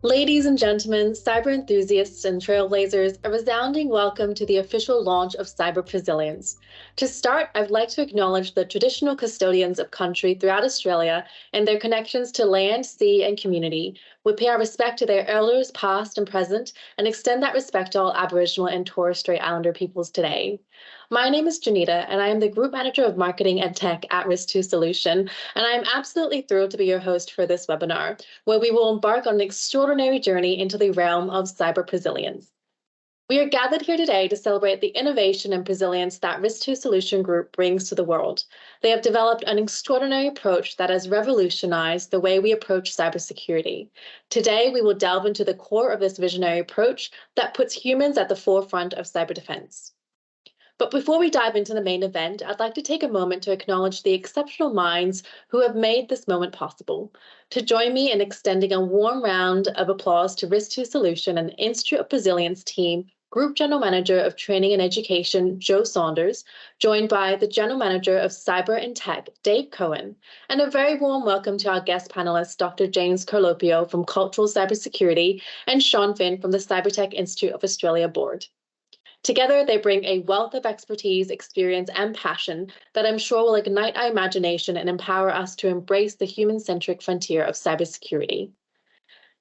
Ladies and gentlemen, cyber enthusiasts and trailblazers, a resounding welcome to the official launch of Presilience. To start, I'd like to acknowledge the traditional custodians of country throughout Australia and their connections to land, sea, and community. We pay our respect to their elders, past and present, and extend that respect to all Aboriginal and Torres Strait Islander peoples today. My name is Janita, and I am the Group Manager of Marketing and Tech at Risk2 Solution, and I am absolutely thrilled to be your host for this webinar, where we will embark on an extraordinary journey into the realm of cyber presilience. We are gathered here today to celebrate the innovation and presilience that Risk2 Solution Group brings to the world. They have developed an extraordinary approach that has revolutionized the way we approach cybersecurity. Today, we will delve into the core of this visionary approach that puts humans at the forefront of cyber defense. But before we dive into the main event, I'd like to take a moment to acknowledge the exceptional minds who have made this moment possible. To join me in extending a warm round of applause to Risk2 Solution and the Institute of Presilience team, Group General Manager of Training and Education, Joe Saunders, joined by the General Manager of Cyber and Tech, Dave Cohen, and a very warm welcome to our guest panelists, Dr. James Carlopio from Cultural Cybersecurity and Sean Finn from the Cybertech Institute of Australia Board. Together, they bring a wealth of expertise, experience, and passion that I'm sure will ignite our imagination and empower us to embrace the human-centric frontier of cybersecurity.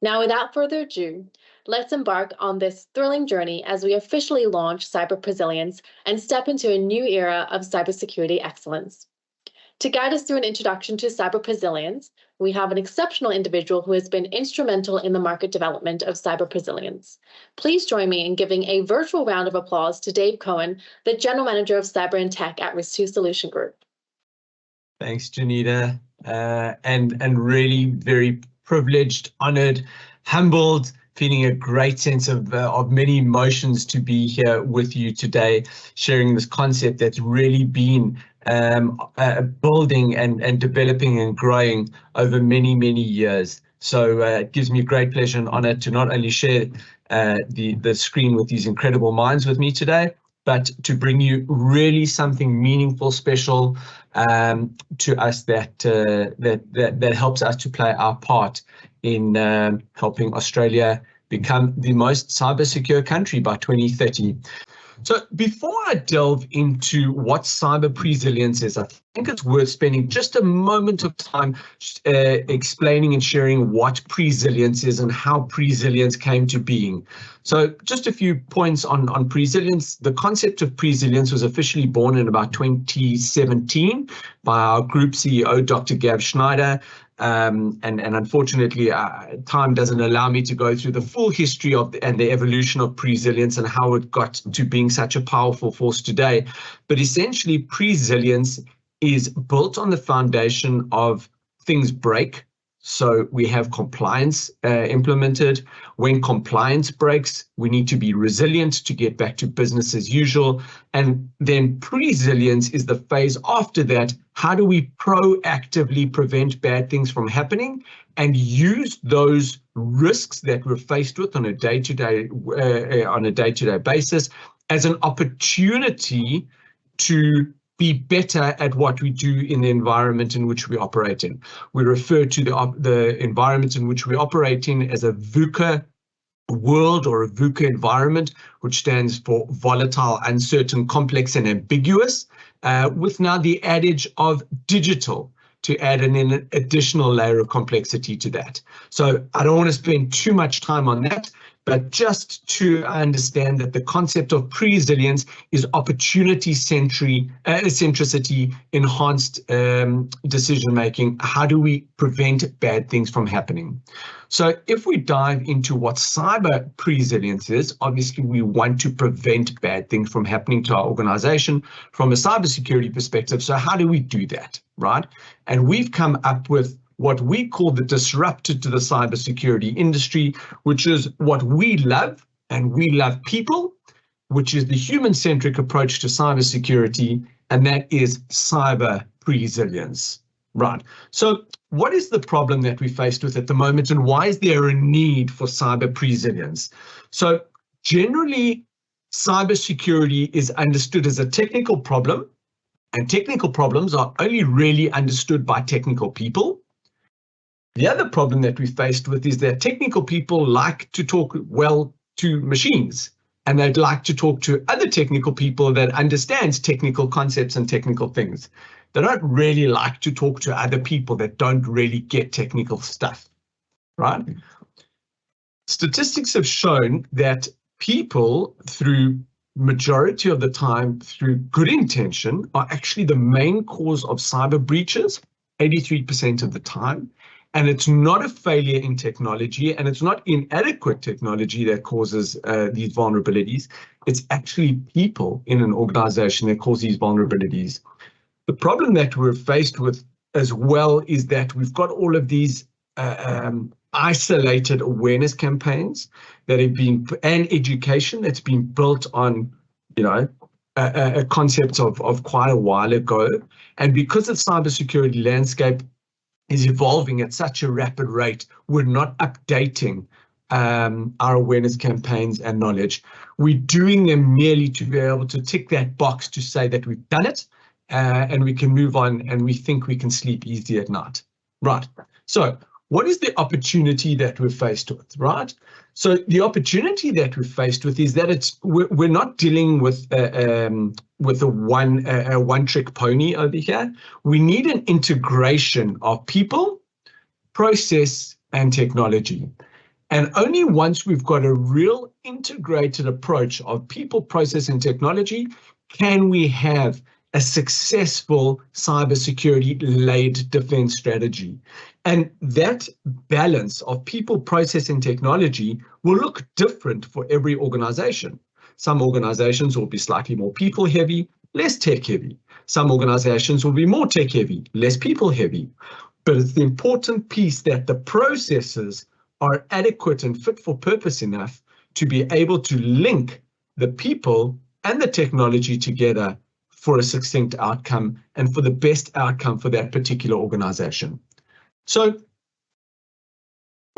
Now, without further ado, let's embark on this thrilling journey as we officially launch Cyber Presilience and step into a new era of cybersecurity excellence. To guide us through an introduction to cyber presilience, we have an exceptional individual who has been instrumental in the market development of cyber presilience. Please join me in giving a virtual round of applause to Dave Cohen, the General Manager of Cyber and Tech at Risk2 Solution Group. Thanks, Janita, and really very privileged, honored, humbled, feeling a great sense of many emotions to be here with you today, sharing this concept that's really been building and developing and growing over many, many years. So it gives me great pleasure and honor to not only share the screen with these incredible minds with me today, but to bring you really something meaningful, special to us that helps us to play our part in helping Australia become the most cyber secure country by 2030. So before I delve into what cyber presilience is, I think it's worth spending just a moment of time explaining and sharing what presilience is and how presilience came to being. So just a few points on presilience. The concept of presilience was officially born in about 2017 by our group CEO, Dr. Gav Schneider. And unfortunately, time doesn't allow me to go through the full history and the evolution of presilience and how it got to being such a powerful force today. But essentially, presilience is built on the foundation of things break. So we have compliance implemented. When compliance breaks, we need to be resilient to get back to business as usual. And then presilience is the phase after that. How do we proactively prevent bad things from happening and use those risks that we're faced with on a day-to-day basis as an opportunity to be better at what we do in the environment in which we operate in. We refer to the environment in which we operate in as a VUCA world or a VUCA environment, which stands for volatile, uncertain, complex, and ambiguous, with now the adage of digital to add an additional layer of complexity to that. So I don't want to spend too much time on that, but just to understand that the concept of presilience is opportunity centricity, enhanced decision-making. How do we prevent bad things from happening? So if we dive into what cyber presilience is, obviously we want to prevent bad things from happening to our organization from a cybersecurity perspective. So how do we do that, right? And we've come up with what we call the disruptor to the cybersecurity industry, which is what we love, and we love people, which is the human-centric approach to cybersecurity, and that is cyber presilience. Right. So what is the problem that we're faced with at the moment, and why is there a need for cyber presilience? So generally, cybersecurity is understood as a technical problem, and technical problems are only really understood by technical people. The other problem that we faced with is that technical people like to talk well to machines, and they'd like to talk to other technical people that understands technical concepts and technical things. They don't really like to talk to other people that don't really get technical stuff, right? Statistics have shown that people, through majority of the time, through good intention, are actually the main cause of cyber breaches, 83% of the time. And it's not a failure in technology, and it's not inadequate technology that causes these vulnerabilities. It's actually people in an organization that cause these vulnerabilities. The problem that we're faced with as well is that we've got all of these isolated awareness campaigns that have been, and education that's been built on, a concept of quite a while ago. And because the cybersecurity landscape is evolving at such a rapid rate, we're not updating our awareness campaigns and knowledge. We're doing them merely to be able to tick that box to say that we've done it, and we can move on, and we think we can sleep easy at night. Right. So what is the opportunity that we're faced with, right? So the opportunity that we're faced with is that we're not dealing with a one-trick pony over here. We need an integration of people, process, and technology. And only once we've got a real integrated approach of people, process, and technology can we have a successful cybersecurity-led defense strategy. And that balance of people, process, and technology will look different for every organization. Some organizations will be slightly more people-heavy, less tech-heavy. Some organizations will be more tech-heavy, less people-heavy. But it's the important piece that the processes are adequate and fit for purpose enough to be able to link the people and the technology together for a succinct outcome and for the best outcome for that particular organization. So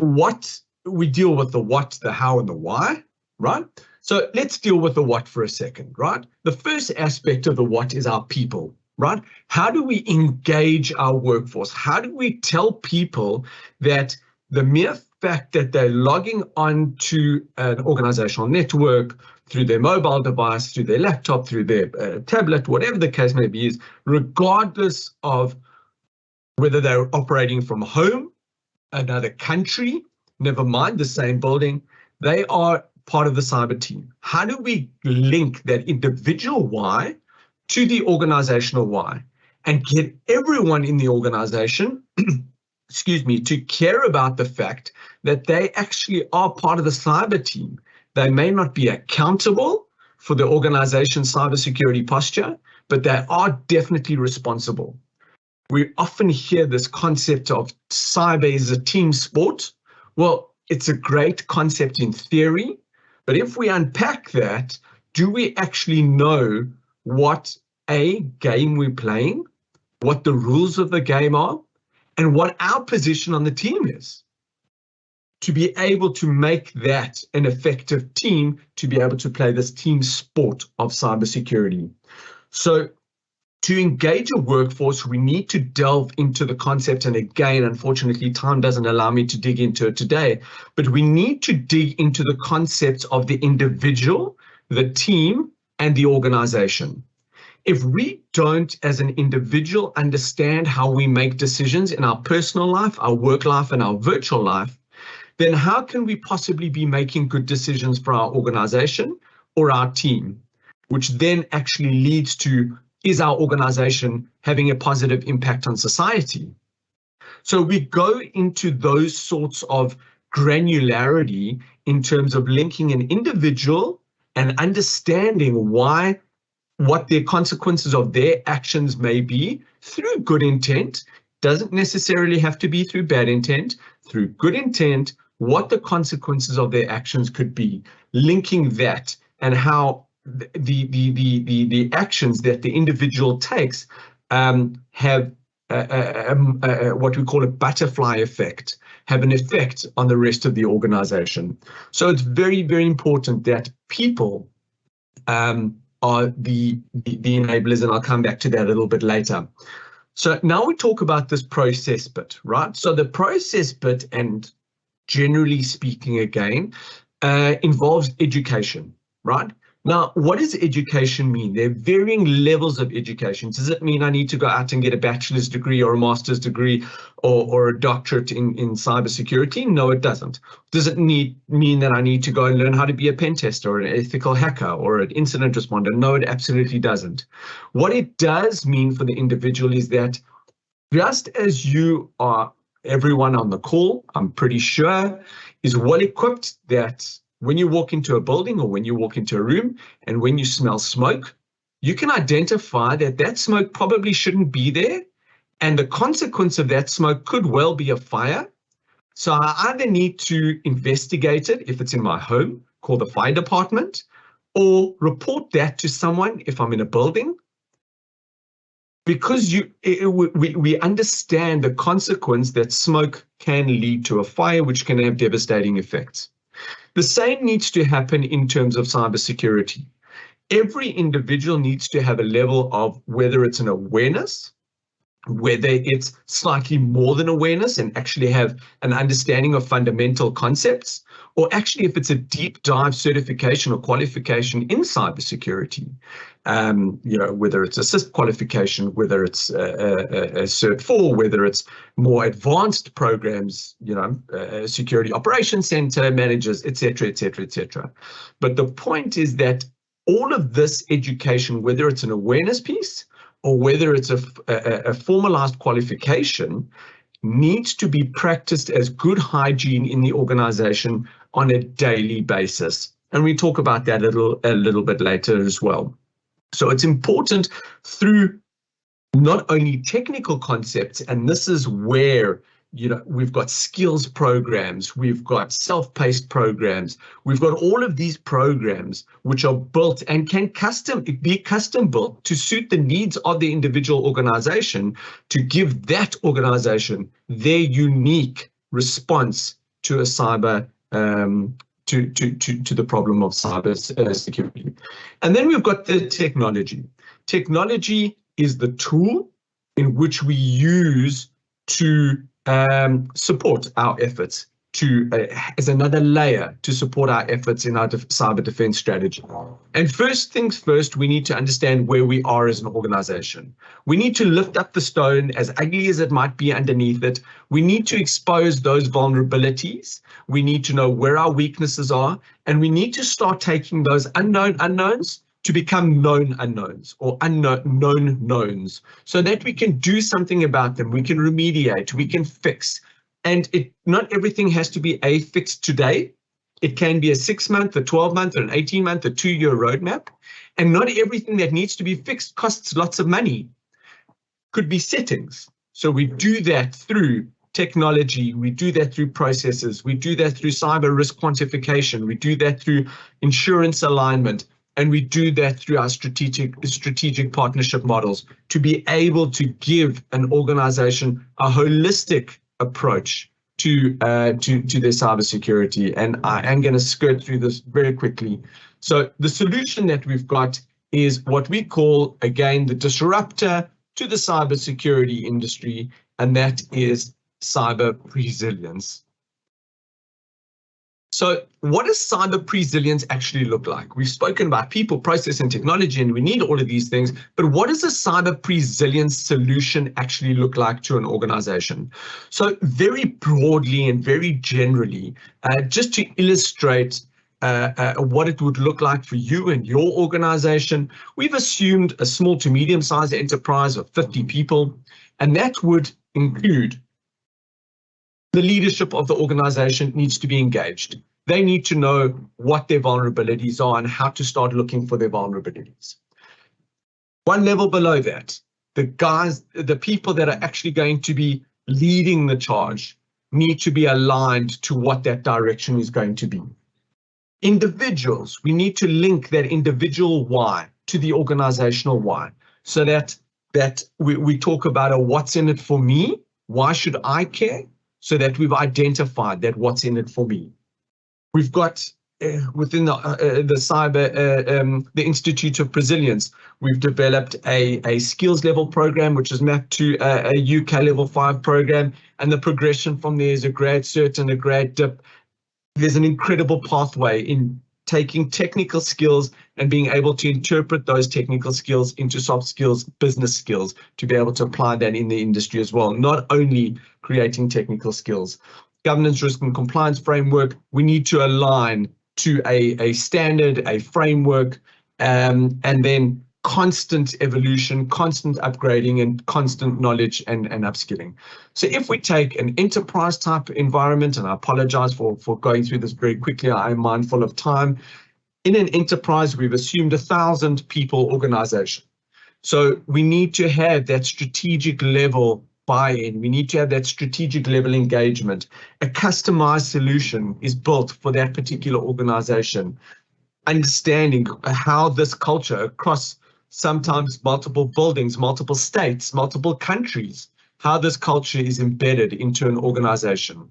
we deal with the what, the how, and the why, right? So let's deal with the what for a second, right? The first aspect of the what is our people, right? How do we engage our workforce? How do we tell people that the mere fact that they're logging on to an organizational network through their mobile device, through their laptop, through their tablet, whatever the case may be, is regardless of whether they're operating from home, another country, never mind the same building, they are part of the cyber team. How do we link that individual why to the organizational why and get everyone in the organization to care about the fact that they actually are part of the cyber team? They may not be accountable for the organization's cybersecurity posture, but they are definitely responsible. We often hear this concept of cyber is a team sport. Well, it's a great concept in theory, but if we unpack that, do we actually know what a game we're playing, what the rules of the game are, and what our position on the team is? To be able to make that an effective team, to be able to play this team sport of cybersecurity. So to engage a workforce, we need to delve into the concept. And again, unfortunately, time doesn't allow me to dig into it today, but we need to dig into the concepts of the individual, the team, and the organization. If we don't, as an individual, understand how we make decisions in our personal life, our work life, and our virtual life, then how can we possibly be making good decisions for our organization or our team, which then actually leads to, is our organization having a positive impact on society? So we go into those sorts of granularity in terms of linking an individual and understanding what the consequences of their actions may be through good intent. Doesn't necessarily have to be through bad intent, through good intent, what the consequences of their actions could be, linking that and how the actions that the individual takes have what we call a butterfly effect, have an effect on the rest of the organization. So it's very, very important that people are the enablers, and I'll come back to that a little bit later. So now we talk about this process bit, right? So the process bit, and generally speaking again, involves education, right? Now, what does education mean? There are varying levels of education. Does it mean I need to go out and get a bachelor's degree or a master's degree or a doctorate in cybersecurity? No, it doesn't. Does it mean that I need to go and learn how to be a pen tester or an ethical hacker or an incident responder? No, it absolutely doesn't. What it does mean for the individual is that just as you are, everyone on the call, I'm pretty sure, is well equipped that when you walk into a building or when you walk into a room and when you smell smoke, you can identify that that smoke probably shouldn't be there. And the consequence of that smoke could well be a fire. So I either need to investigate it if it's in my home, call the fire department, or report that to someone if I'm in a building. Because we understand the consequence that smoke can lead to a fire, which can have devastating effects. The same needs to happen in terms of cybersecurity. Every individual needs to have a level of whether it's an awareness, whether it's slightly more than awareness and actually have an understanding of fundamental concepts, or actually if it's a deep dive certification or qualification in cybersecurity, whether it's a CISP qualification, whether it's a Cert 4, whether it's more advanced programs, security operations center managers, et cetera, et cetera, et cetera. But the point is that all of this education, whether it's an awareness piece or whether it's a formalized qualification, needs to be practiced as good hygiene in the organization on a daily basis. And we talk about that a little bit later as well. So it's important through not only technical concepts, and this is where we've got skills programs, we've got self-paced programs, we've got all of these programs which are built and can be custom built to suit the needs of the individual organization, to give that organization their unique response to a cyber to the problem of cyber security. And then we've got the technology. Technology is the tool in which we use to support our efforts, as another layer to support our efforts in our cyber defense strategy. And first things first, we need to understand where we are as an organization. We need to lift up the stone, as ugly as it might be underneath it. We need to expose those vulnerabilities. We need to know where our weaknesses are, and we need to start taking those unknown unknowns to become known unknowns or known knowns, so that we can do something about them, we can remediate, we can fix. And not everything has to be fixed today. It can be a 6-month, a 12-month, or an 18-month, a 2-year roadmap. And not everything that needs to be fixed costs lots of money. Could be settings. So we do that through technology, we do that through processes, we do that through cyber risk quantification, we do that through insurance alignment, and we do that through our strategic partnership models to be able to give an organization a holistic approach to their cybersecurity. And I am going to skirt through this very quickly. So the solution that we've got is what we call, again, the disruptor to the cybersecurity industry, and that is cyber presilience. So what does cyber presilience actually look like? We've spoken about people, process, and technology, and we need all of these things, but what does a cyber presilience solution actually look like to an organization? So very broadly and very generally, just to illustrate what it would look like for you and your organization, we've assumed a small to medium-sized enterprise of 50 people, and that would include the leadership of the organization needs to be engaged. They need to know what their vulnerabilities are and how to start looking for their vulnerabilities. One level below that, the people that are actually going to be leading the charge need to be aligned to what that direction is going to be. Individuals, we need to link that individual why to the organizational why, so that we talk about a what's in it for me, why should I care, so that we've identified that what's in it for me. We've got within the Institute of Presilience, we've developed a skills level program, which is mapped to a UK level 5 program. And the progression from there is a grad cert and a grad dip. There's an incredible pathway in taking technical skills and being able to interpret those technical skills into soft skills, business skills, to be able to apply that in the industry as well, not only creating technical skills. Governance, risk and compliance framework, we need to align to a standard, a framework, and then constant evolution, constant upgrading, and constant knowledge and upskilling. So if we take an enterprise type environment, and I apologize for going through this very quickly, I am mindful of time. In an enterprise, we've assumed 1,000 people organization. So we need to have that strategic level buy-in. We need to have that strategic level engagement. A customized solution is built for that particular organization. Understanding how this culture across sometimes multiple buildings, multiple states, multiple countries, how this culture is embedded into an organization.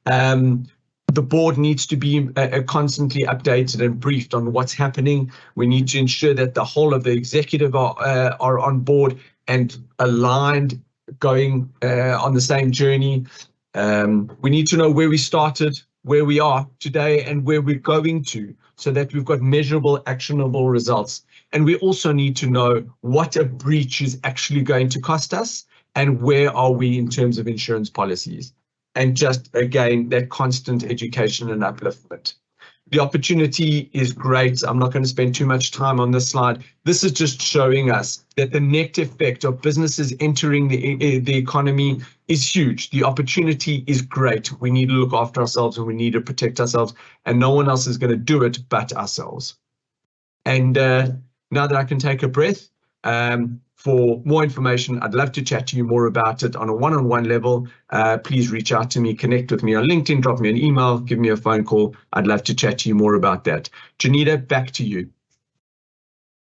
The board needs to be constantly updated and briefed on what's happening. We need to ensure that the whole of the executive are on board and aligned, going on the same journey. We need to know where we started, where we are today, and where we're going to, so that we've got measurable, actionable results. And we also need to know what a breach is actually going to cost us and where are we in terms of insurance policies. And just, again, that constant education and upliftment. The opportunity is great. I'm not going to spend too much time on this slide. This is just showing us that the net effect of businesses entering the economy is huge. The opportunity is great. We need to look after ourselves and we need to protect ourselves, and no one else is going to do it but ourselves. And now that I can take a breath, for more information, I'd love to chat to you more about it on a one-on-one level. Please reach out to me, connect with me on LinkedIn, drop me an email, give me a phone call. I'd love to chat to you more about that. Janita, back to you.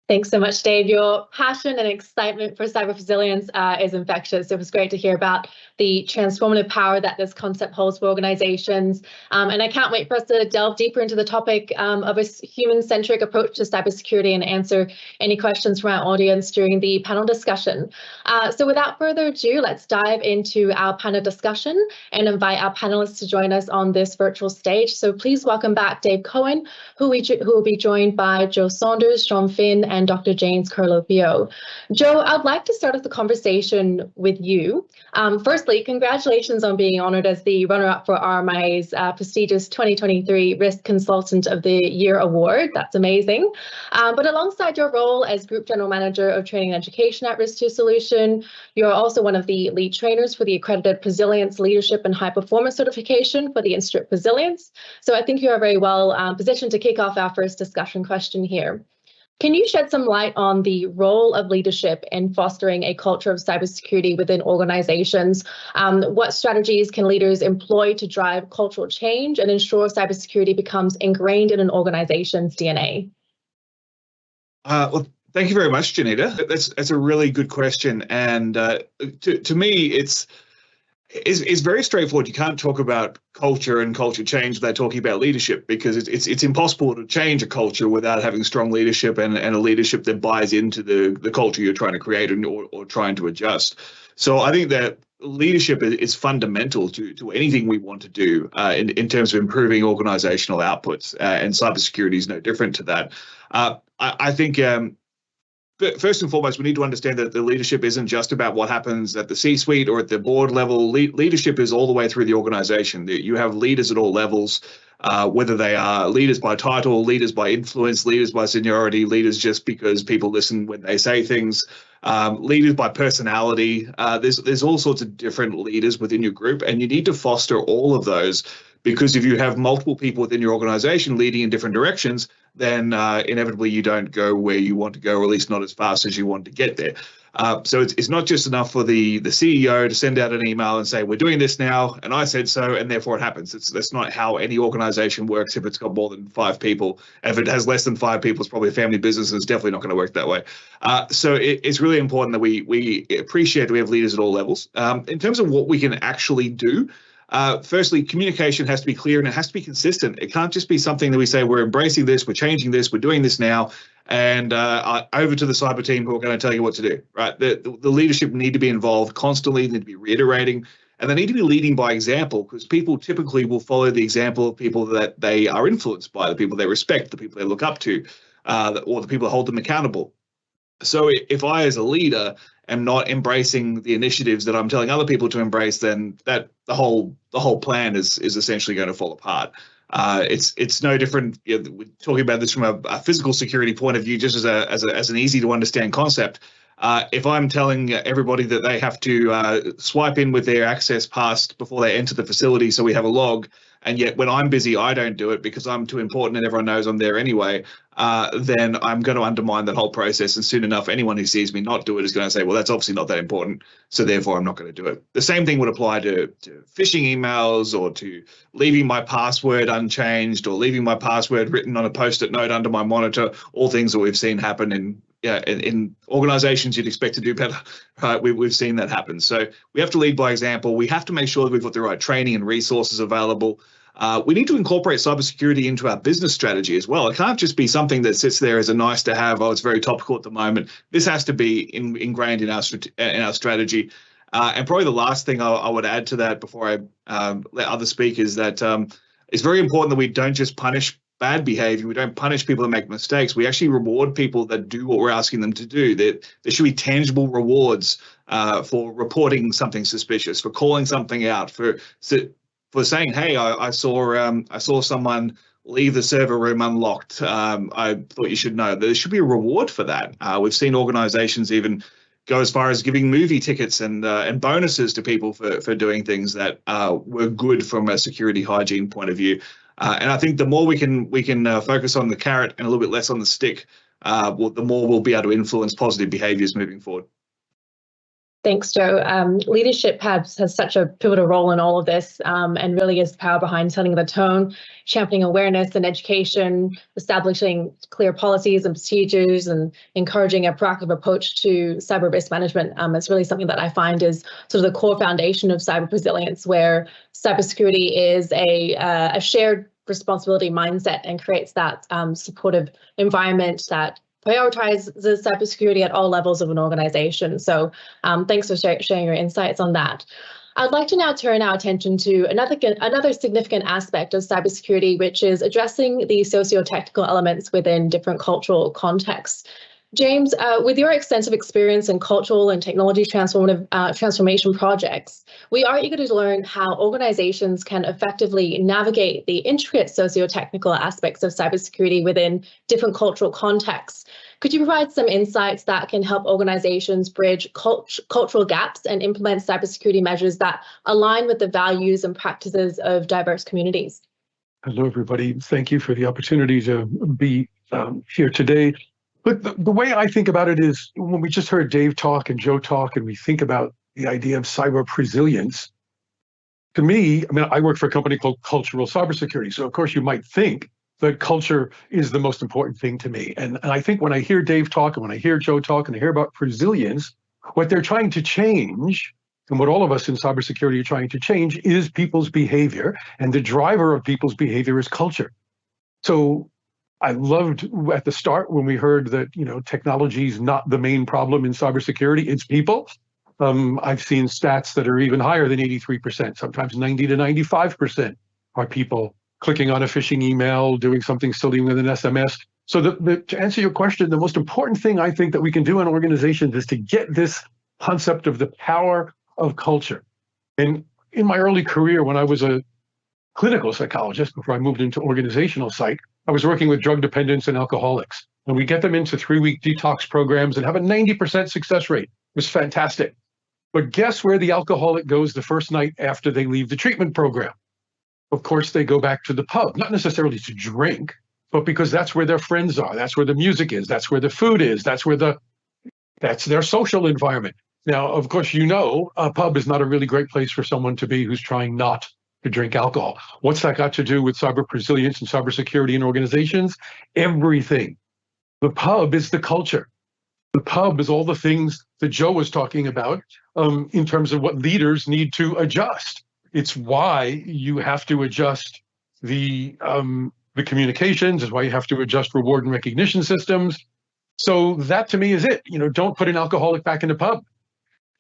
Thanks so much, Dave. Your passion and excitement for cyber resilience is infectious. It was great to hear about the transformative power that this concept holds for organizations. And I can't wait for us to delve deeper into the topic of a human-centric approach to cybersecurity and answer any questions from our audience during the panel discussion. So without further ado, let's dive into our panel discussion and invite our panelists to join us on this virtual stage. So please welcome back Dave Cohen, who will be joined by Joe Saunders, Sean Finn, and Dr. James Carlopio. Joe, I'd like to start off the conversation with you. Firstly, congratulations on being honored as the runner-up for RMI's prestigious 2023 Risk Consultant of the Year Award. That's amazing. But alongside your role as Group General Manager of Training and Education at Risk2 Solution, you're also one of the lead trainers for the accredited Presilience Leadership and High Performance Certification for the Institute of Presilience. So I think you are very well positioned to kick off our first discussion question here. Can you shed some light on the role of leadership in fostering a culture of cybersecurity within organizations? What strategies can leaders employ to drive cultural change and ensure cybersecurity becomes ingrained in an organization's DNA? Well, thank you very much, Janita. That's a really good question. And to me, it's very straightforward. You can't talk about culture and culture change without talking about leadership, because it's impossible to change a culture without having strong leadership and a leadership that buys into the culture you're trying to create or trying to adjust. So I think that leadership is fundamental to anything we want to do in terms of improving organizational outputs, and cybersecurity is no different to that. I think first and foremost, we need to understand that the leadership isn't just about what happens at the C-suite or at the board level. Leadership is all the way through the organization. You have leaders at all levels, whether they are leaders by title, leaders by influence, leaders by seniority, leaders just because people listen when they say things, leaders by personality. There's all sorts of different leaders within your group, and you need to foster all of those, because if you have multiple people within your organization leading in different directions, then inevitably you don't go where you want to go, or at least not as fast as you want to get there. So it's not just enough for the CEO to send out an email and say, we're doing this now, and I said so, and therefore it happens. That's not how any organization works if it's got more than 5 people. If it has less than 5 people, it's probably a family business, and it's definitely not going to work that way. So it's really important that we appreciate that we have leaders at all levels. In terms of what we can actually do, Firstly, communication has to be clear and it has to be consistent. It can't just be something that we say, we're embracing this, we're changing this, we're doing this now, and over to the cyber team who are going to tell you what to do, right? The leadership need to be involved constantly, need to be reiterating, and they need to be leading by example, because people typically will follow the example of people that they are influenced by, the people they respect, the people they look up to, or the people that hold them accountable. So if I, as a leader, am not embracing the initiatives that I'm telling other people to embrace, then that the whole plan is essentially going to fall apart. It's no different. We're talking about this from a physical security point of view, just as an easy to understand concept. If I'm telling everybody that they have to swipe in with their access pass before they enter the facility, so we have a log, and yet when I'm busy, I don't do it because I'm too important and everyone knows I'm there anyway, then I'm going to undermine that whole process. And soon enough, anyone who sees me not do it is going to say, well, that's obviously not that important, so therefore I'm not going to do it. The same thing would apply to phishing emails, or to leaving my password unchanged, or leaving my password written on a post-it note under my monitor, all things that we've seen happen in organizations you'd expect to do better. Right? We've seen that happen. So we have to lead by example. We have to make sure that we've got the right training and resources available. We need to incorporate cybersecurity into our business strategy as well. It can't just be something that sits there as a nice to have. Oh, it's very topical at the moment. This has to be ingrained in our strategy. And probably the last thing I would add to that before I let others speak is that it's very important that we don't just punish bad behavior. We don't punish people that make mistakes. We actually reward people that do what we're asking them to do. There should be tangible rewards for reporting something suspicious, for calling something out, for saying, hey, I saw someone leave the server room unlocked. I thought you should know. There should be a reward for that. We've seen organizations even go as far as giving movie tickets and bonuses to people for doing things that were good from a security hygiene point of view. And I think the more we can focus on the carrot and a little bit less on the stick, the more we'll be able to influence positive behaviors moving forward. Thanks, Joe. Leadership has such a pivotal role in all of this, and really is the power behind setting the tone, championing awareness and education, establishing clear policies and procedures, and encouraging a proactive approach to cyber risk management. It's really something that I find is sort of the core foundation of cyber resilience, where cybersecurity is a shared responsibility mindset and creates that supportive environment that prioritizes cybersecurity at all levels of an organization. So thanks for sharing your insights on that. I'd like to now turn our attention to another significant aspect of cybersecurity, which is addressing the socio-technical elements within different cultural contexts. James, with your extensive experience in cultural and technology transformation projects, we are eager to learn how organizations can effectively navigate the intricate socio-technical aspects of cybersecurity within different cultural contexts. Could you provide some insights that can help organizations bridge cultural gaps and implement cybersecurity measures that align with the values and practices of diverse communities? Hello, everybody. Thank you for the opportunity to be here today. But the way I think about it is, when we just heard Dave talk and Joe talk, and we think about the idea of cyber presilience, to me, I mean, I work for a company called Cultural Cybersecurity. So of course you might think that culture is the most important thing to me. And I think when I hear Dave talk and when I hear Joe talk and I hear about presilience, what they're trying to change, and what all of us in cybersecurity are trying to change, is people's behavior. And the driver of people's behavior is culture. So I loved at the start when we heard that, technology is not the main problem in cybersecurity, it's people. I've seen stats that are even higher than 83%, sometimes 90 to 95% are people clicking on a phishing email, doing something silly with an SMS. So to answer your question, the most important thing I think that we can do in organizations is to get this concept of the power of culture. And in my early career, when I was a clinical psychologist, before I moved into organizational psych, I was working with drug dependents and alcoholics. And we get them into 3-week detox programs and have a 90% success rate. It was fantastic. But guess where the alcoholic goes the first night after they leave the treatment program? Of course, they go back to the pub, not necessarily to drink, but because that's where their friends are. That's where the music is. That's where the food is. That's their social environment. Now, of course, a pub is not a really great place for someone to be who's trying not to drink alcohol. What's that got to do with cyber resilience and cybersecurity in organizations? Everything. The pub is the culture. The pub is all the things that Joe was talking about in terms of what leaders need to adjust. It's why you have to adjust the communications. It's why you have to adjust reward and recognition systems. So that to me is it. Don't put an alcoholic back in the pub.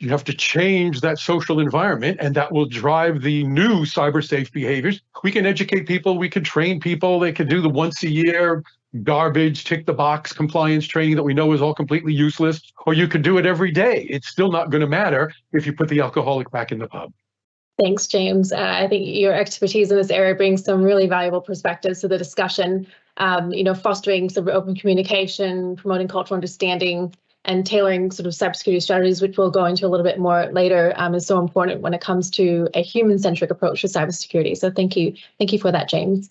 You have to change that social environment, and that will drive the new cyber safe behaviors. We can educate people, we can train people, they can do the once a year garbage, tick the box compliance training that we know is all completely useless, or you can do it every day. It's still not going to matter if you put the alcoholic back in the pub. Thanks, James. I think your expertise in this area brings some really valuable perspectives to the discussion. Fostering sort of open communication, promoting cultural understanding, and tailoring sort of cybersecurity strategies, which we'll go into a little bit more later, is so important when it comes to a human-centric approach to cybersecurity. So thank you for that, James.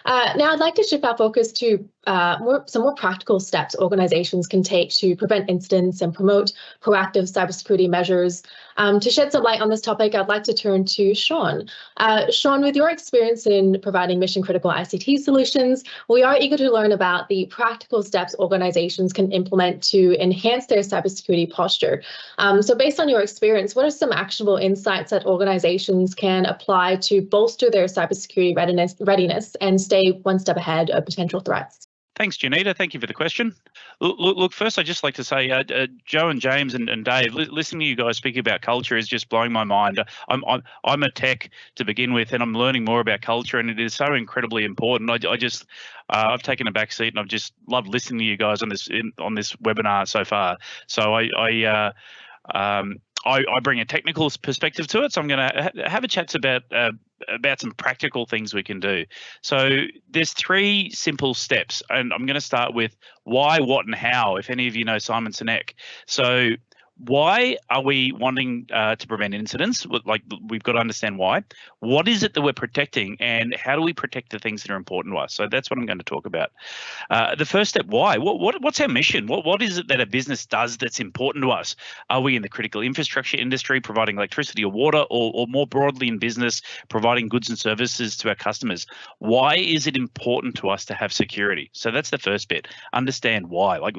Now I'd like to shift our focus to some more practical steps organizations can take to prevent incidents and promote proactive cybersecurity measures. To shed some light on this topic, I'd like to turn to Sean. Sean, with your experience in providing mission-critical ICT solutions, we are eager to learn about the practical steps organizations can implement to enhance their cybersecurity posture. So based on your experience, what are some actionable insights that organizations can apply to bolster their cybersecurity readiness and stay one step ahead of potential threats? Thanks, Janita. Thank you for the question. Look, first, I'd just like to say, Joe and James and Dave, listening to you guys speak about culture is just blowing my mind. I'm a tech to begin with, and I'm learning more about culture, and it is so incredibly important. I've taken a back seat, and I've just loved listening to you guys on this webinar so far. So I bring a technical perspective to it, so I'm going to have a chat about some practical things we can do. So there's 3 simple steps, and I'm going to start with why, what, and how, if any of you know Simon Sinek. So why are we wanting to prevent incidents? Like, we've got to understand why. What is it that we're protecting, and how do we protect the things that are important to us? So that's what I'm going to talk about. The first step, why? What's our mission? What is it that a business does that's important to us? Are we in the critical infrastructure industry, providing electricity or water, or more broadly in business, providing goods and services to our customers? Why is it important to us to have security? So that's the first bit. Understand why. Like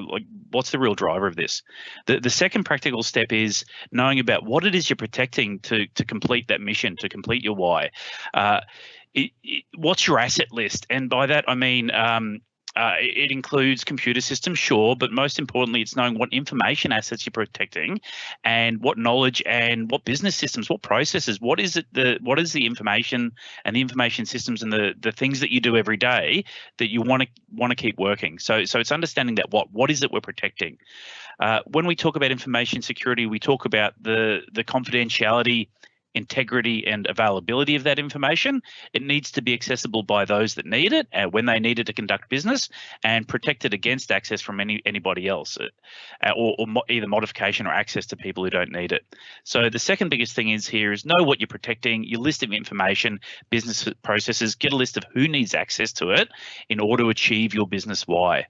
what's the real driver of this? The second practical step is knowing about what it is you're protecting to complete that mission, to complete your why. What's your asset list? And by that, I mean, it includes computer systems, sure, but most importantly, it's knowing what information assets you're protecting, and what knowledge and what business systems, what processes, what is the information and the information systems and the things that you do every day that you want to keep working. So it's understanding that what is it we're protecting. When we talk about information security, we talk about the confidentiality, integrity, and availability of that information. It needs to be accessible by those that need it when they need it to conduct business, and protected against access from anybody else, or either modification or access to people who don't need it. So the second biggest thing is know what you're protecting, your list of information, business processes, get a list of who needs access to it in order to achieve your business why.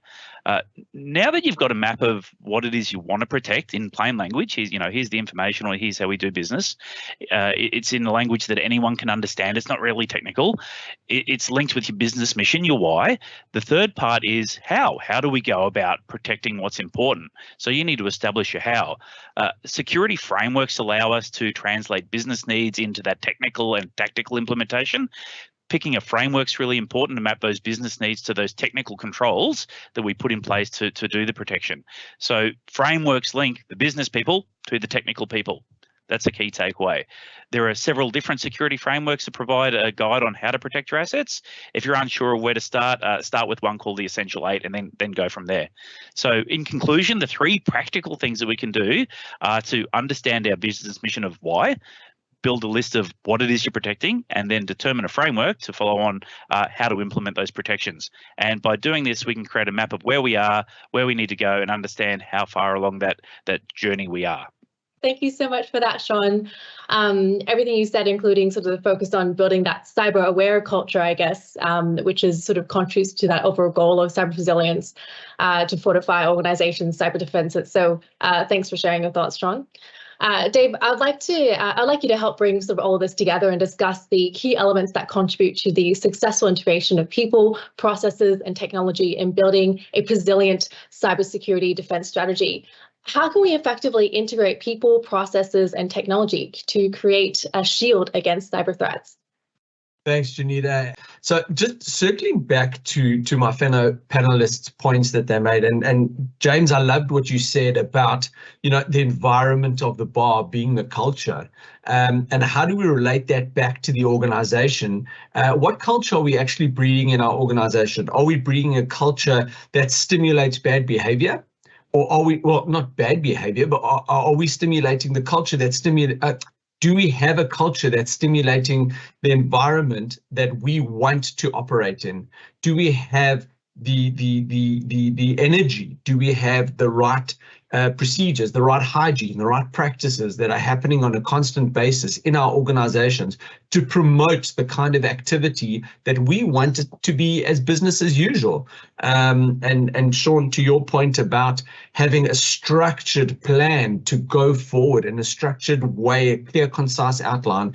Now that you've got a map of what it is you want to protect in plain language, here's the information, or here's how we do business. It's in the language that anyone can understand. It's not really technical. It's linked with your business mission, your why. The third part is how. How do we go about protecting what's important? So you need to establish your how. Security frameworks allow us to translate business needs into that technical and tactical implementation. Picking a framework's really important to map those business needs to those technical controls that we put in place to do the protection. So frameworks link the business people to the technical people. That's a key takeaway. There are several different security frameworks that provide a guide on how to protect your assets. If you're unsure of where to start with one called the Essential 8, and then go from there. So in conclusion, the 3 practical things that we can do are to understand our business mission of why, build a list of what it is you're protecting, and then determine a framework to follow on how to implement those protections. And by doing this, we can create a map of where we are, where we need to go, and understand how far along that journey we are. Thank you so much for that, Sean. Everything you said, including sort of the focus on building that cyber-aware culture, I guess, which is sort of contributes to that overall goal of cyber resilience to fortify organizations' cyber defenses. So thanks for sharing your thoughts, Sean. Dave, I'd like you to help bring sort of all of this together and discuss the key elements that contribute to the successful integration of people, processes, and technology in building a resilient cybersecurity defense strategy. How can we effectively integrate people, processes, and technology to create a shield against cyber threats? Thanks, Janita. So just circling back to my fellow panelists' points that they made, and James, I loved what you said about, the environment of the bar being the culture, and how do we relate that back to the organization? What culture are we actually breeding in our organization? Are we breeding a culture that stimulates bad behavior? Or are we, well, not bad behavior, but are we stimulating the culture that do we have a culture that's stimulating the environment that we want to operate in? Do we have the energy? Do we have the right procedures, the right hygiene, the right practices that are happening on a constant basis in our organizations to promote the kind of activity that we want it to be as business as usual? And Sean, to your point about having a structured plan to go forward in a structured way, a clear, concise outline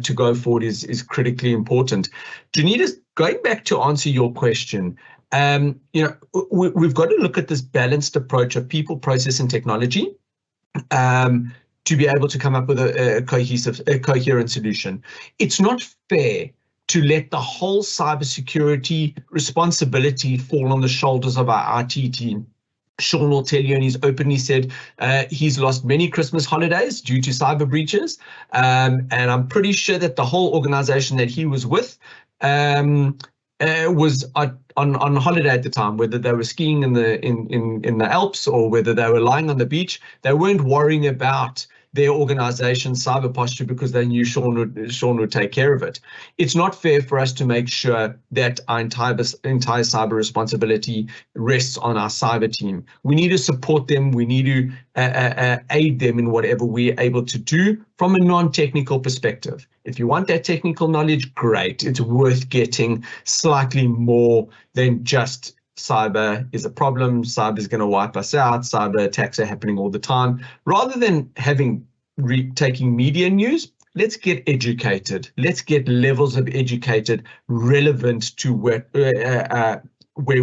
to go forward is critically important. Janita, going back to answer your question, we've got to look at this balanced approach of people, process, and technology to be able to come up with a coherent solution. It's not fair to let the whole cybersecurity responsibility fall on the shoulders of our IT team. Sean will tell you, and he's openly said he's lost many Christmas holidays due to cyber breaches. And I'm pretty sure that the whole organization that he was with was on holiday at the time, whether they were skiing in the Alps or whether they were lying on the beach. They weren't worrying about their organization's cyber posture because they knew Sean would take care of it. It's not fair for us to make sure that our entire cyber responsibility rests on our cyber team. We need to support them. We need to aid them in whatever we're able to do from a non-technical perspective. If you want that technical knowledge, great. It's worth getting slightly more than just cyber is a problem, cyber is going to wipe us out, cyber attacks are happening all the time. Rather than taking media news, let's get educated. Let's get levels of educated relevant to where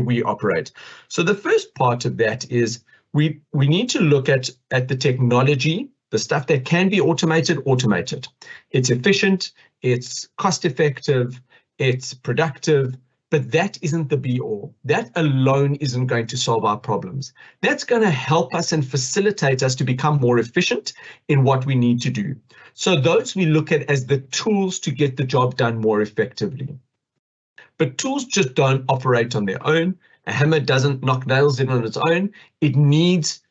we operate. So the first part of that is we need to look at the technology, the stuff that can be automated. It's efficient, it's cost effective, it's productive, but that isn't the be all. That alone isn't going to solve our problems. That's going to help us and facilitate us to become more efficient in what we need to do. So those we look at as the tools to get the job done more effectively. But tools just don't operate on their own. A hammer doesn't knock nails in on its own. It needs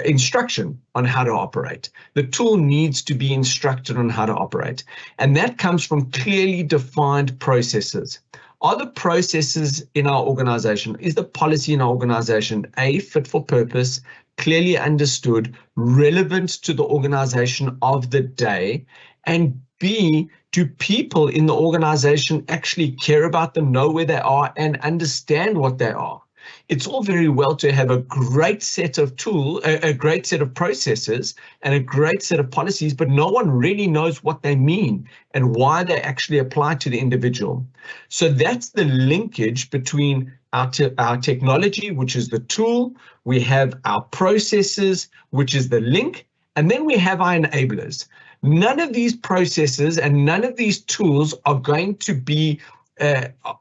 instruction on how to operate. The tool needs to be instructed on how to operate. And that comes from clearly defined processes. Are the processes in our organization, is the policy in our organization A, fit for purpose, clearly understood, relevant to the organization of the day, and B, do people in the organization actually care about them, know where they are, and understand what they are? It's all very well to have a great set of tools, a great set of processes and a great set of policies, but no one really knows what they mean and why they actually apply to the individual. So that's the linkage between our technology, which is the tool, we have our processes, which is the link, and then we have our enablers. None of these processes and none of these tools are going to be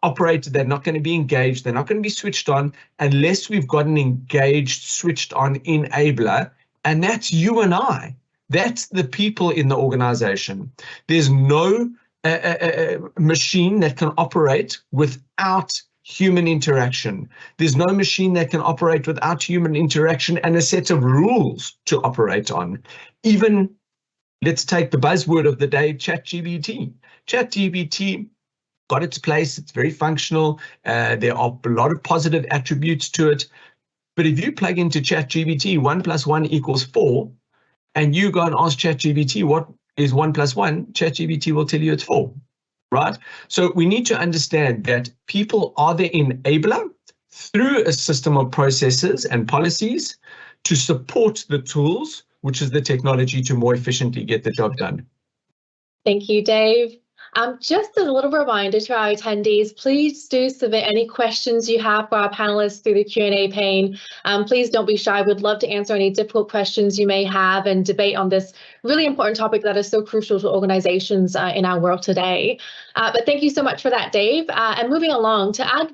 operated, they're not going to be engaged, they're not going to be switched on unless we've got an engaged, switched on enabler, and that's you and I. That's the people in the organization. There's no machine that can operate without human interaction. There's no machine that can operate without human interaction and a set of rules to operate on. Even, let's take the buzzword of the day, ChatGPT. ChatGPT got its place, it's very functional, there are a lot of positive attributes to it, but if you plug into ChatGPT 1 + 1 = 4, and you go and ask ChatGPT what is 1 + 1, ChatGPT will tell you it's 4, right? So we need to understand that people are the enabler through a system of processes and policies to support the tools, which is the technology to more efficiently get the job done. Thank you, Dave. Just a little reminder to our attendees, please do submit any questions you have for our panelists through the Q&A pane. Please don't be shy. We'd love to answer any difficult questions you may have and debate on this really important topic that is so crucial to organizations in our world today. But thank you so much for that, Dave. And moving along, to add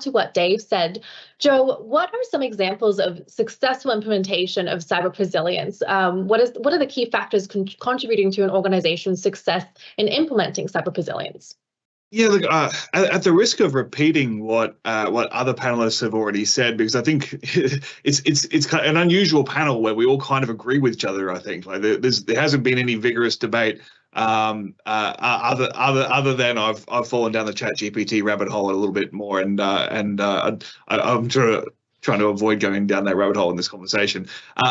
to what Dave said, Joe, what are some examples of successful implementation of cyber resilience? What are the key factors contributing to an organization's success in implementing cyber resilience? Yeah, look, at the risk of repeating what other panelists have already said, because I think it's kind of an unusual panel where we all kind of agree with each other. I think like there hasn't been any vigorous debate other than I've fallen down the ChatGPT rabbit hole a little bit more, and I'm trying to avoid going down that rabbit hole in this conversation.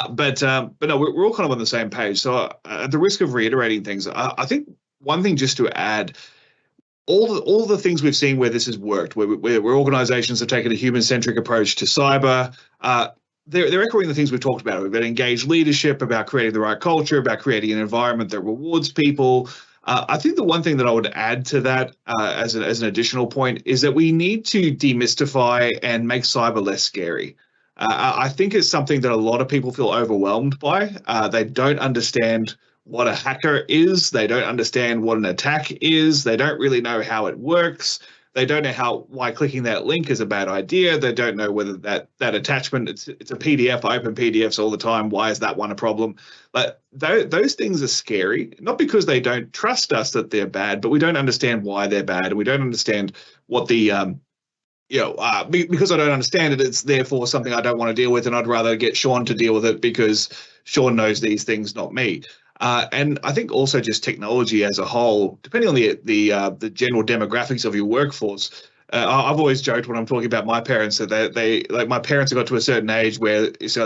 But no, we're all kind of on the same page. So at the risk of reiterating things, I think one thing just to add. All the things we've seen where this has worked, where organizations have taken a human-centric approach to cyber, they're echoing the things we've talked about. We've got engaged leadership, about creating the right culture, about creating an environment that rewards people. I think the one thing that I would add to that as an additional point is that we need to demystify and make cyber less scary. I think it's something that a lot of people feel overwhelmed by. They don't understand what a hacker is. They don't understand what an attack is. They don't really know how it works. They don't know why clicking that link is a bad idea. They don't know whether that attachment, it's a PDF. I open PDFs all the time. Why is that one a problem? But those things are scary, not because they don't trust us that they're bad, but we don't understand why they're bad. And we don't understand what the, because I don't understand it, it's therefore something I don't want to deal with. And I'd rather get Sean to deal with it because Sean knows these things, not me. And I think also just technology as a whole, depending on the general demographics of your workforce. I've always joked when I'm talking about my parents that they like my parents have got to a certain age where this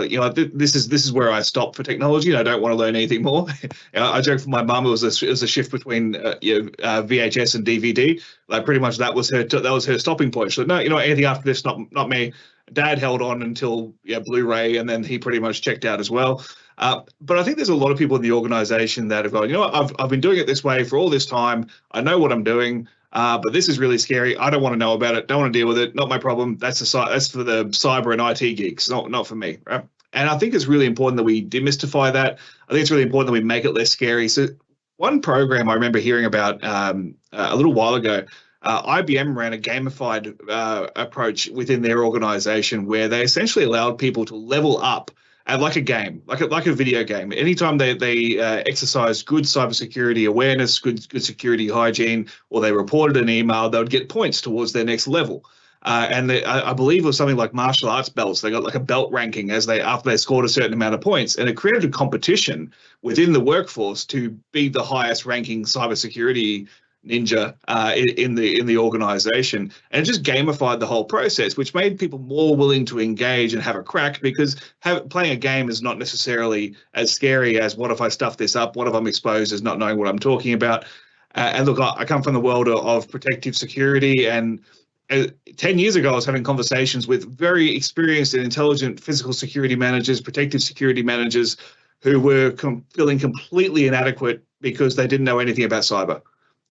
is where I stop for technology and I don't want to learn anything more. I joke for my mum it was a shift between VHS and DVD. Like pretty much that was her stopping point. She said, no, anything after this, not me. Dad held on until Blu-ray, and then he pretty much checked out as well. But I think there's a lot of people in the organization that have gone, I've been doing it this way for all this time. I know what I'm doing, but this is really scary. I don't want to know about it. Don't want to deal with it. Not my problem. That's for the cyber and IT geeks, not for me. Right? And I think it's really important that we demystify that. I think it's really important that we make it less scary. So one program I remember hearing about a little while ago, IBM ran a gamified approach within their organization where they essentially allowed people to level up like a game, like a video game. Anytime they exercised good cybersecurity awareness, good security hygiene, or they reported an email, they would get points towards their next level. And I believe it was something like martial arts belts. They got like a belt ranking after they scored a certain amount of points, and it created a competition within the workforce to be the highest ranking cybersecurity ninja in the organization, and it just gamified the whole process, which made people more willing to engage and have a crack, because playing a game is not necessarily as scary as what if I stuff this up, what if I'm exposed as not knowing what I'm talking about. And look, I come from the world of protective security, and 10 years ago I was having conversations with very experienced and intelligent physical security managers, protective security managers, who were feeling completely inadequate because they didn't know anything about cyber.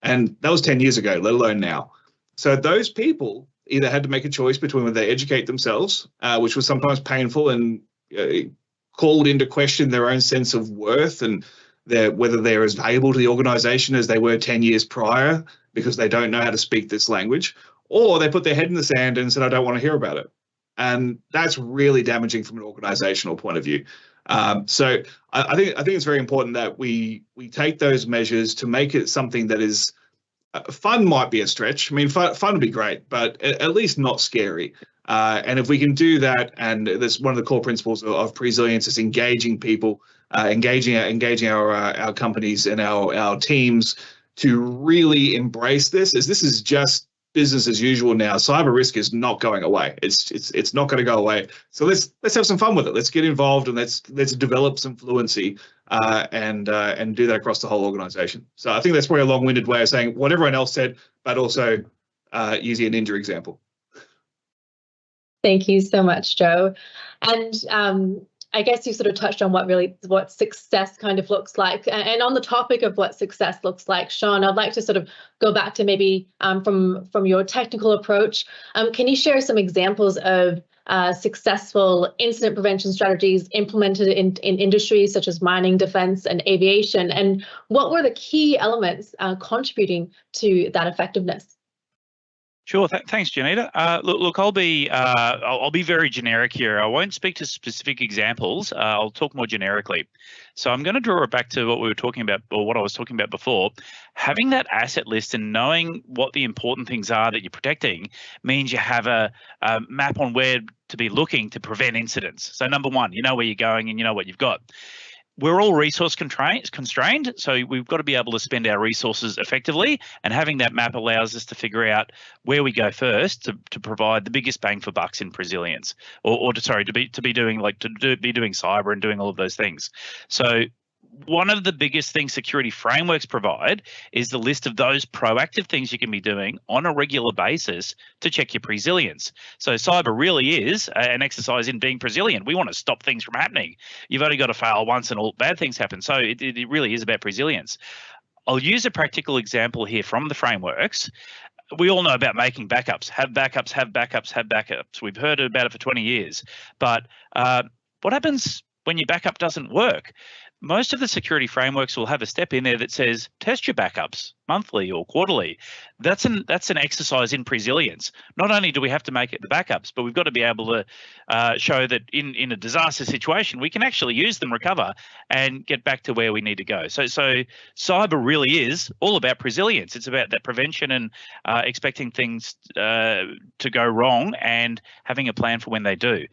And that was 10 years ago, let alone now. So those people either had to make a choice between whether they educate themselves, which was sometimes painful and called into question their own sense of worth and whether they're as valuable to the organization as they were 10 years prior because they don't know how to speak this language, or they put their head in the sand and said, I don't want to hear about it. And that's really damaging from an organizational point of view. So I think it's very important that we take those measures to make it something that is fun. Might be a stretch. I mean, fun would be great, but at least not scary. And if we can do that, and that's one of the core principles of Presilience is engaging people, engaging our companies and our teams to really embrace this. As this is just business as usual now. Cyber risk is not going away. It's not going to go away. So let's have some fun with it. Let's get involved and let's develop some fluency and do that across the whole organization. So I think that's probably a long-winded way of saying what everyone else said, but also using a ninja example. Thank you so much, Joe. And I guess you sort of touched on what success kind of looks like. And on the topic of what success looks like, Sean, I'd like to sort of go back to maybe from your technical approach. Can you share some examples of successful incident prevention strategies implemented in industries such as mining, defense, and aviation? And what were the key elements contributing to that effectiveness? Sure. Thanks, Janita. Look, I'll be very generic here. I won't speak to specific examples. I'll talk more generically. So I'm going to draw it back to what we were talking about, or what I was talking about before. Having that asset list and knowing what the important things are that you're protecting means you have a map on where to be looking to prevent incidents. So number one, you know where you're going and you know what you've got. We're all resource constrained, so we've got to be able to spend our resources effectively, and having that map allows us to figure out where we go first to provide the biggest bang for bucks in Presilience, to be doing cyber and doing all of those things. So one of the biggest things security frameworks provide is the list of those proactive things you can be doing on a regular basis to check your Presilience. So cyber really is an exercise in being Presilient. We want to stop things from happening. You've only got to fail once and all bad things happen. So it really is about Presilience. I'll use a practical example here from the frameworks. We all know about making backups. Have backups, have backups, have backups. We've heard about it for 20 years. But what happens when your backup doesn't work? Most of the security frameworks will have a step in there that says test your backups monthly or quarterly. That's an exercise in Presilience. Not only do we have to make it the backups, but we've got to be able to show that in a disaster situation we can actually use them, recover, and get back to where we need to go. So cyber really is all about Presilience. It's about that prevention and expecting things to go wrong and having a plan for when they do.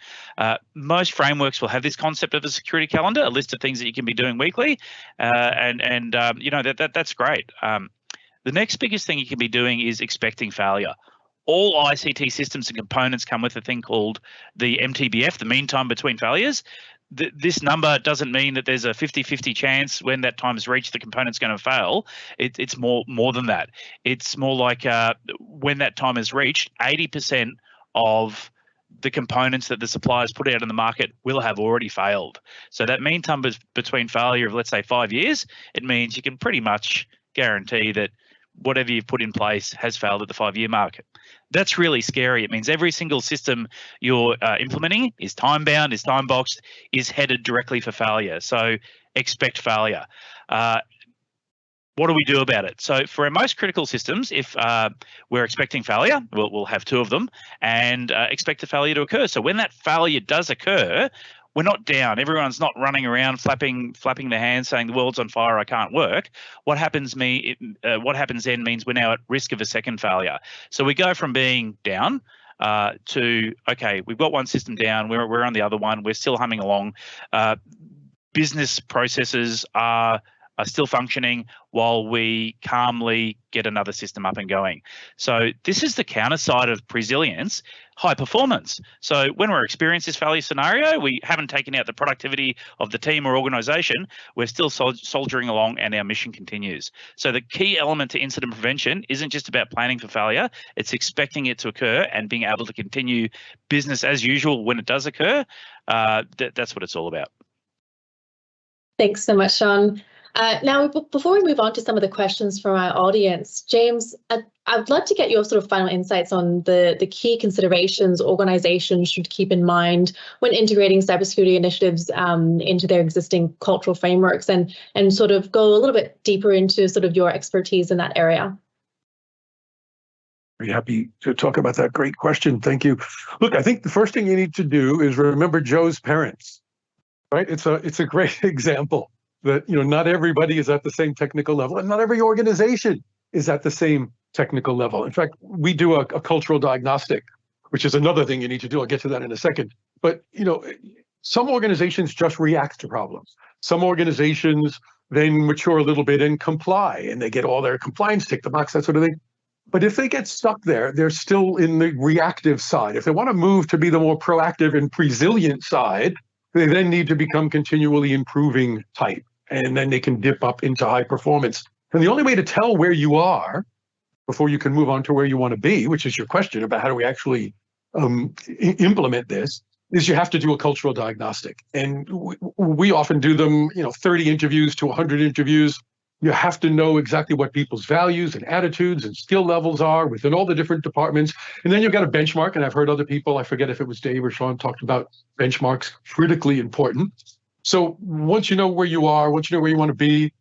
Most frameworks will have this concept of a security calendar, a list of things that you can be doing weekly, that's great. The next biggest thing you can be doing is expecting failure. All ICT systems and components come with a thing called the MTBF, the mean time between failures. This number doesn't mean that there's a 50-50 chance when that time is reached the component's going to fail. It's more than that. It's more like when that time is reached, 80% of the components that the suppliers put out in the market will have already failed. So that mean time between failure of, let's say, 5 years, it means you can pretty much guarantee that whatever you've put in place has failed at the 5-year mark. That's really scary. It means every single system you're implementing is time-bound, is time-boxed, is headed directly for failure. So expect failure. What do we do about it? So for our most critical systems, if we're expecting failure, we'll have 2 of them and expect the failure to occur. So when that failure does occur, we're not down. Everyone's not running around flapping their hands saying the world's on fire, I can't work. What happens then means we're now at risk of a second failure. So we go from being down to, okay, we've got one system down, we're on the other one, we're still humming along. Business processes are still functioning while we calmly get another system up and going. So this is the counter side of Presilience, high performance. So when we're experiencing this failure scenario, we haven't taken out the productivity of the team or organization, we're still soldiering along and our mission continues. So the key element to incident prevention isn't just about planning for failure, it's expecting it to occur and being able to continue business as usual when it does occur. That's what it's all about. Thanks so much, Sean. Now, before we move on to some of the questions from our audience, James, I'd love to get your sort of final insights on the key considerations organizations should keep in mind when integrating cybersecurity initiatives into their existing cultural frameworks, and sort of go a little bit deeper into sort of your expertise in that area. Very happy to talk about that. Great question. Thank you. Look, I think the first thing you need to do is remember Joe's parents, right? It's a great example that, not everybody is at the same technical level, and not every organization is at the same technical level. In fact, we do a cultural diagnostic, which is another thing you need to do. I'll get to that in a second. But, some organizations just react to problems. Some organizations then mature a little bit and comply, and they get all their compliance, tick the box, that sort of thing. But if they get stuck there, they're still in the reactive side. If they want to move to be the more proactive and resilient side, they then need to become continually improving type, and then they can dip up into high performance. And the only way to tell where you are before you can move on to where you want to be, which is your question about how do we actually implement this, is you have to do a cultural diagnostic. And we often do them, 30 interviews to 100 interviews. You have to know exactly what people's values and attitudes and skill levels are within all the different departments. And then you've got a benchmark. And I've heard other people, I forget if it was Dave or Sean, talked about benchmarks, critically important. So once you know where you are, once you know where you want to be,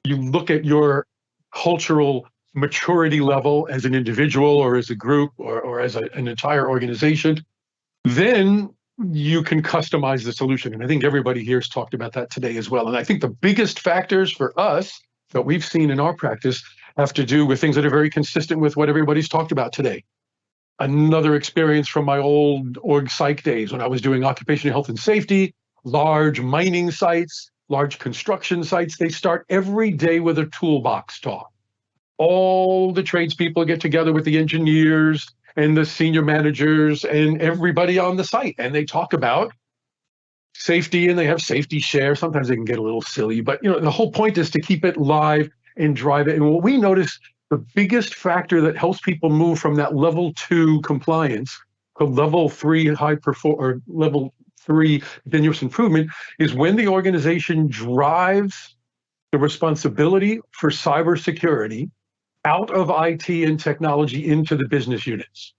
you look at your cultural maturity level as an individual or as a group or as an entire organization, then you can customize the solution. And I think everybody here has talked about that today as well. And I think the biggest factors for us that we've seen in our practice have to do with things that are very consistent with what everybody's talked about today. Another experience from my old org psych days when I was doing occupational health and safety, large mining sites, large construction sites, they start every day with a toolbox talk. All the tradespeople get together with the engineers and the senior managers and everybody on the site, and they talk about safety, and they have safety share. Sometimes they can get a little silly, but the whole point is to keep it live and drive it. And what we notice, the biggest factor that helps people move from that level 2 compliance to level 3 level 3 continuous improvement is when the organization drives the responsibility for cybersecurity out of IT and technology into the business units.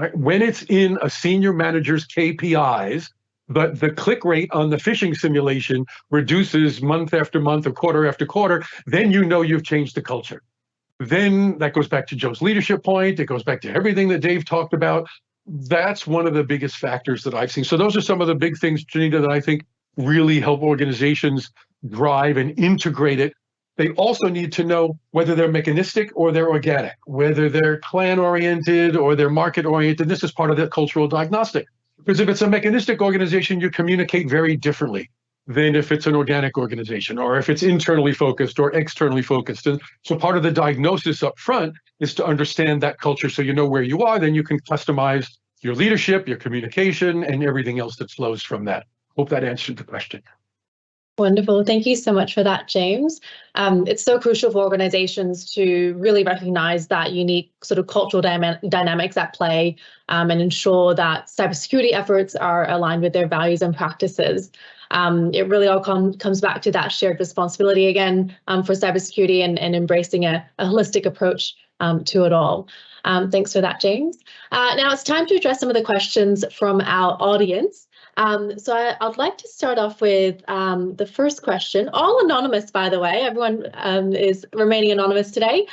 Right? When it's in a senior manager's KPIs, but the click rate on the phishing simulation reduces month after month or quarter after quarter, then you've changed the culture. Then that goes back to Joe's leadership point. It goes back to everything that Dave talked about. That's one of the biggest factors that I've seen. So those are some of the big things, Janita, that I think really help organizations drive and integrate it. They also need to know whether they're mechanistic or they're organic, whether they're clan-oriented or they're market-oriented. This is part of that cultural diagnostic. Because if it's a mechanistic organization, you communicate very differently than if it's an organic organization or if it's internally focused or externally focused. And so part of the diagnosis up front is to understand that culture so you know where you are, then you can customize your leadership, your communication, and everything else that flows from that. Hope that answered the question. Wonderful. Thank you so much for that, James. It's so crucial for organizations to really recognize that unique sort of cultural dynamics at play and ensure that cybersecurity efforts are aligned with their values and practices. It really all comes back to that shared responsibility again for cybersecurity and embracing a holistic approach to it all. Thanks for that, James. Now it's time to address some of the questions from our audience. So I'd like to start off with the first question, all anonymous, by the way. Everyone is remaining anonymous today.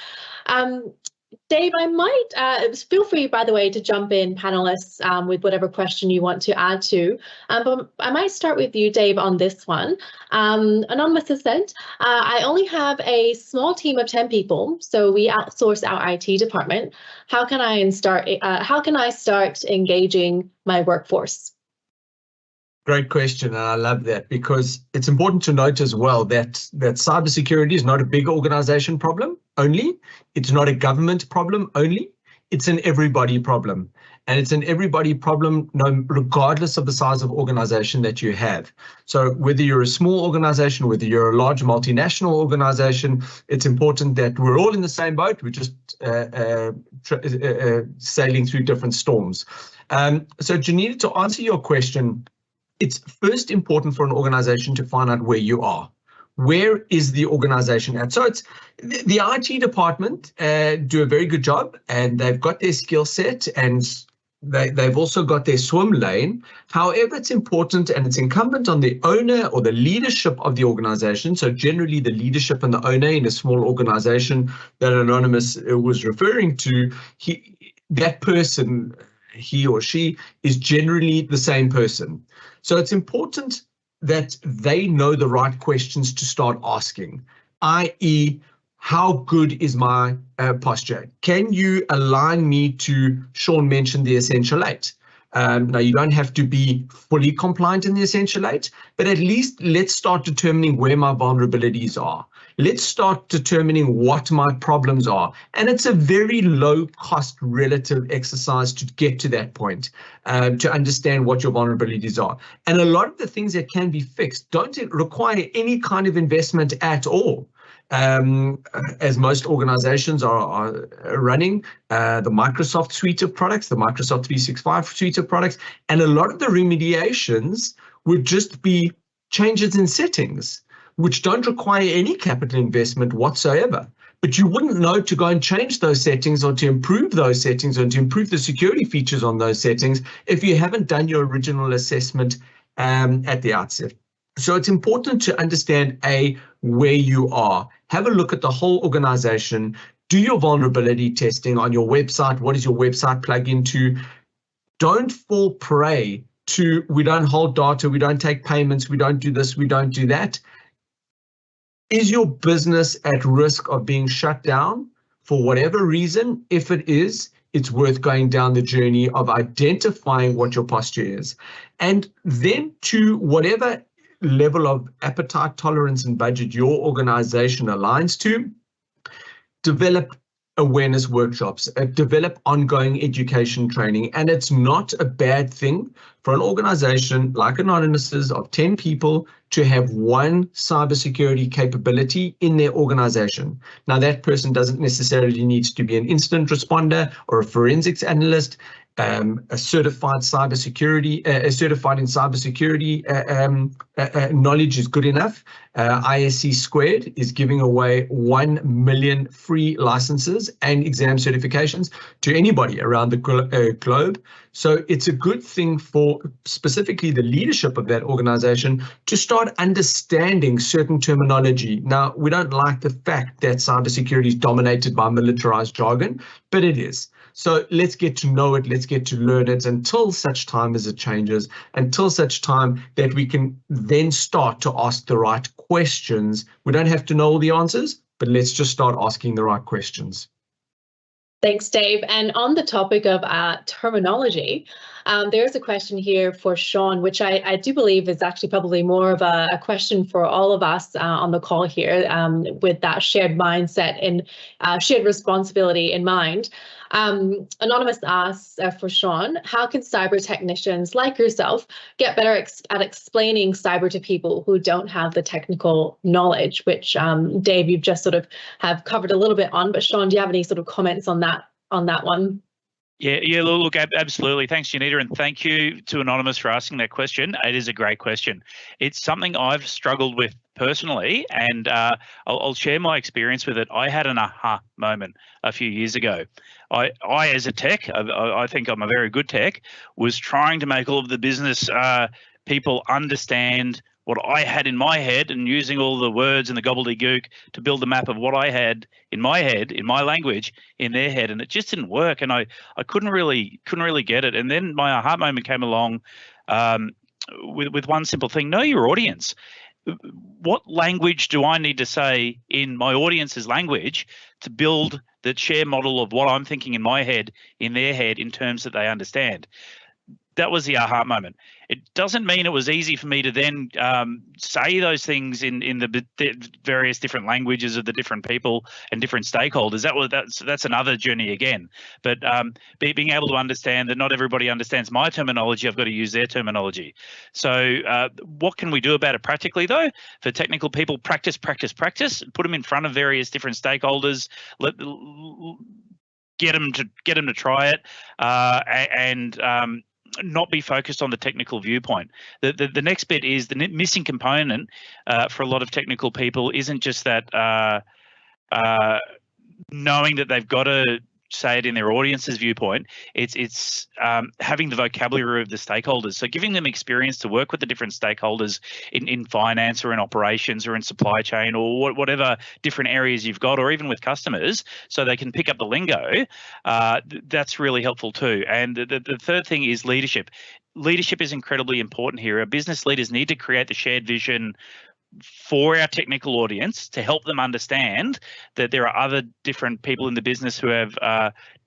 Dave, I might feel free, by the way, to jump in, panelists, with whatever question you want to add to. But I might start with you, Dave, on this one. Anonymous has said, I only have a small team of 10 people, so we outsource our IT department. How can I start engaging my workforce? Great question, and I love that because it's important to note as well that cybersecurity is not a big organization problem only. It's not a government problem only. It's an everybody problem, and it's an everybody problem regardless of the size of organization that you have. So whether you're a small organization, whether you're a large multinational organization, it's important that we're all in the same boat. We're just sailing through different storms. So Janita, to answer your question, it's first important for an organization to find out where you are. Where is the organization at? So it's the IT department do a very good job, and they've got their skill set and they've also got their swim lane. However, it's important and it's incumbent on the owner or the leadership of the organization. So generally the leadership and the owner in a small organization that Anonymous was referring to, that person, he or she, is generally the same person. So it's important that they know the right questions to start asking, i.e., how good is my posture? Can you align me to, Sean mentioned the Essential 8. Now, you don't have to be fully compliant in the Essential 8, but at least let's start determining where my vulnerabilities are. Let's start determining what my problems are. And it's a very low cost relative exercise to get to that point, to understand what your vulnerabilities are. And a lot of the things that can be fixed don't require any kind of investment at all. as most organizations are running, the Microsoft suite of products, the Microsoft 365 suite of products, and a lot of the remediations would just be changes in settings, which don't require any capital investment whatsoever. But you wouldn't know to go and change those settings or to improve those settings or to improve the security features on those settings if you haven't done your original assessment at the outset. So it's important to understand where you are. Have a look at the whole organization. Do your vulnerability testing on your website. What does your website plug into? Don't fall prey to, we don't hold data, we don't take payments, we don't do this, we don't do that. Is your business at risk of being shut down for whatever reason? If it is, it's worth going down the journey of identifying what your posture is. And then to whatever level of appetite, tolerance, and budget your organization aligns to, develop awareness workshops, develop ongoing education training. And it's not a bad thing for an organization like Anonymous's of 10 people to have one cybersecurity capability in their organization. Now, that person doesn't necessarily need to be an incident responder or a forensics analyst. A certified cybersecurity, certified in cybersecurity knowledge is good enough. ISC Squared is giving away 1 million free licenses and exam certifications to anybody around the globe. So it's a good thing for specifically the leadership of that organization to start understanding certain terminology. Now, we don't like the fact that cybersecurity is dominated by militarized jargon, but it is. So let's get to know it, let's get to learn it until such time as it changes, until such time that we can then start to ask the right questions. We don't have to know all the answers, but let's just start asking the right questions. Thanks, Dave. And on the topic of terminology, there's a question here for Sean, which I do believe is actually probably more of a question for all of us on the call here, with that shared mindset and shared responsibility in mind. Anonymous asks for Sean, how can cyber technicians like yourself get better at explaining cyber to people who don't have the technical knowledge, which Dave, you've just sort of have covered a little bit on, but Sean, do you have any sort of comments on that one? Yeah, look, absolutely. Thanks, Janita, and thank you to Anonymous for asking that question. It is a great question. It's something I've struggled with personally, and I'll share my experience with it. I had an aha moment a few years ago. I as a tech, I think I'm a very good tech, was trying to make all of the business people understand what I had in my head and using all the words and the gobbledygook to build a map of what I had in my head, in my language, in their head, and it just didn't work. And I couldn't really get it. And then my aha moment came along with one simple thing: know your audience. What language do I need to say in my audience's language to build the share model of what I'm thinking in my head, in their head, in terms that they understand? That was the aha moment. It doesn't mean it was easy for me to then say those things in the various different languages of the different people and different stakeholders. That's another journey again. But being able to understand that not everybody understands my terminology, I've got to use their terminology. So what can we do about it practically, though? For technical people, practice, put them in front of various different stakeholders, get them to try it, and not be focused on the technical viewpoint. The next bit is the missing component for a lot of technical people isn't just that knowing that they've got to say it in their audience's viewpoint. It's having the vocabulary of the stakeholders. So giving them experience to work with the different stakeholders in finance or in operations or in supply chain or whatever different areas you've got, or even with customers, so they can pick up the lingo. That's really helpful too. And the third thing is leadership. Leadership is incredibly important here. Our business leaders need to create the shared vision for our technical audience to help them understand that there are other different people in the business who have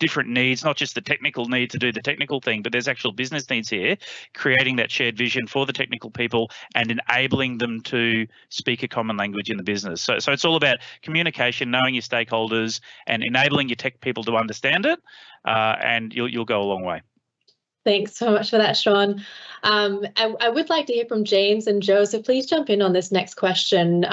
different needs, not just the technical need to do the technical thing, but there's actual business needs here, creating that shared vision for the technical people and enabling them to speak a common language in the business. So it's all about communication, knowing your stakeholders and enabling your tech people to understand it, and you'll go a long way. Thanks so much for that, Sean. I would like to hear from James and Joe, so please jump in on this next question,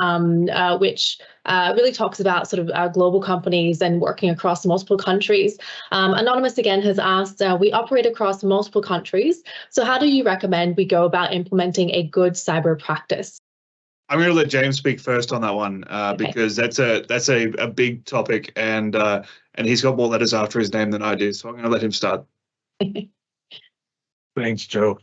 which really talks about sort of global companies and working across multiple countries. Anonymous again has asked, we operate across multiple countries, so how do you recommend we go about implementing a good cyber practice? I'm going to let James speak first on that one because that's a big topic, and he's got more letters after his name than I do, so I'm going to let him start. Thanks, Joe.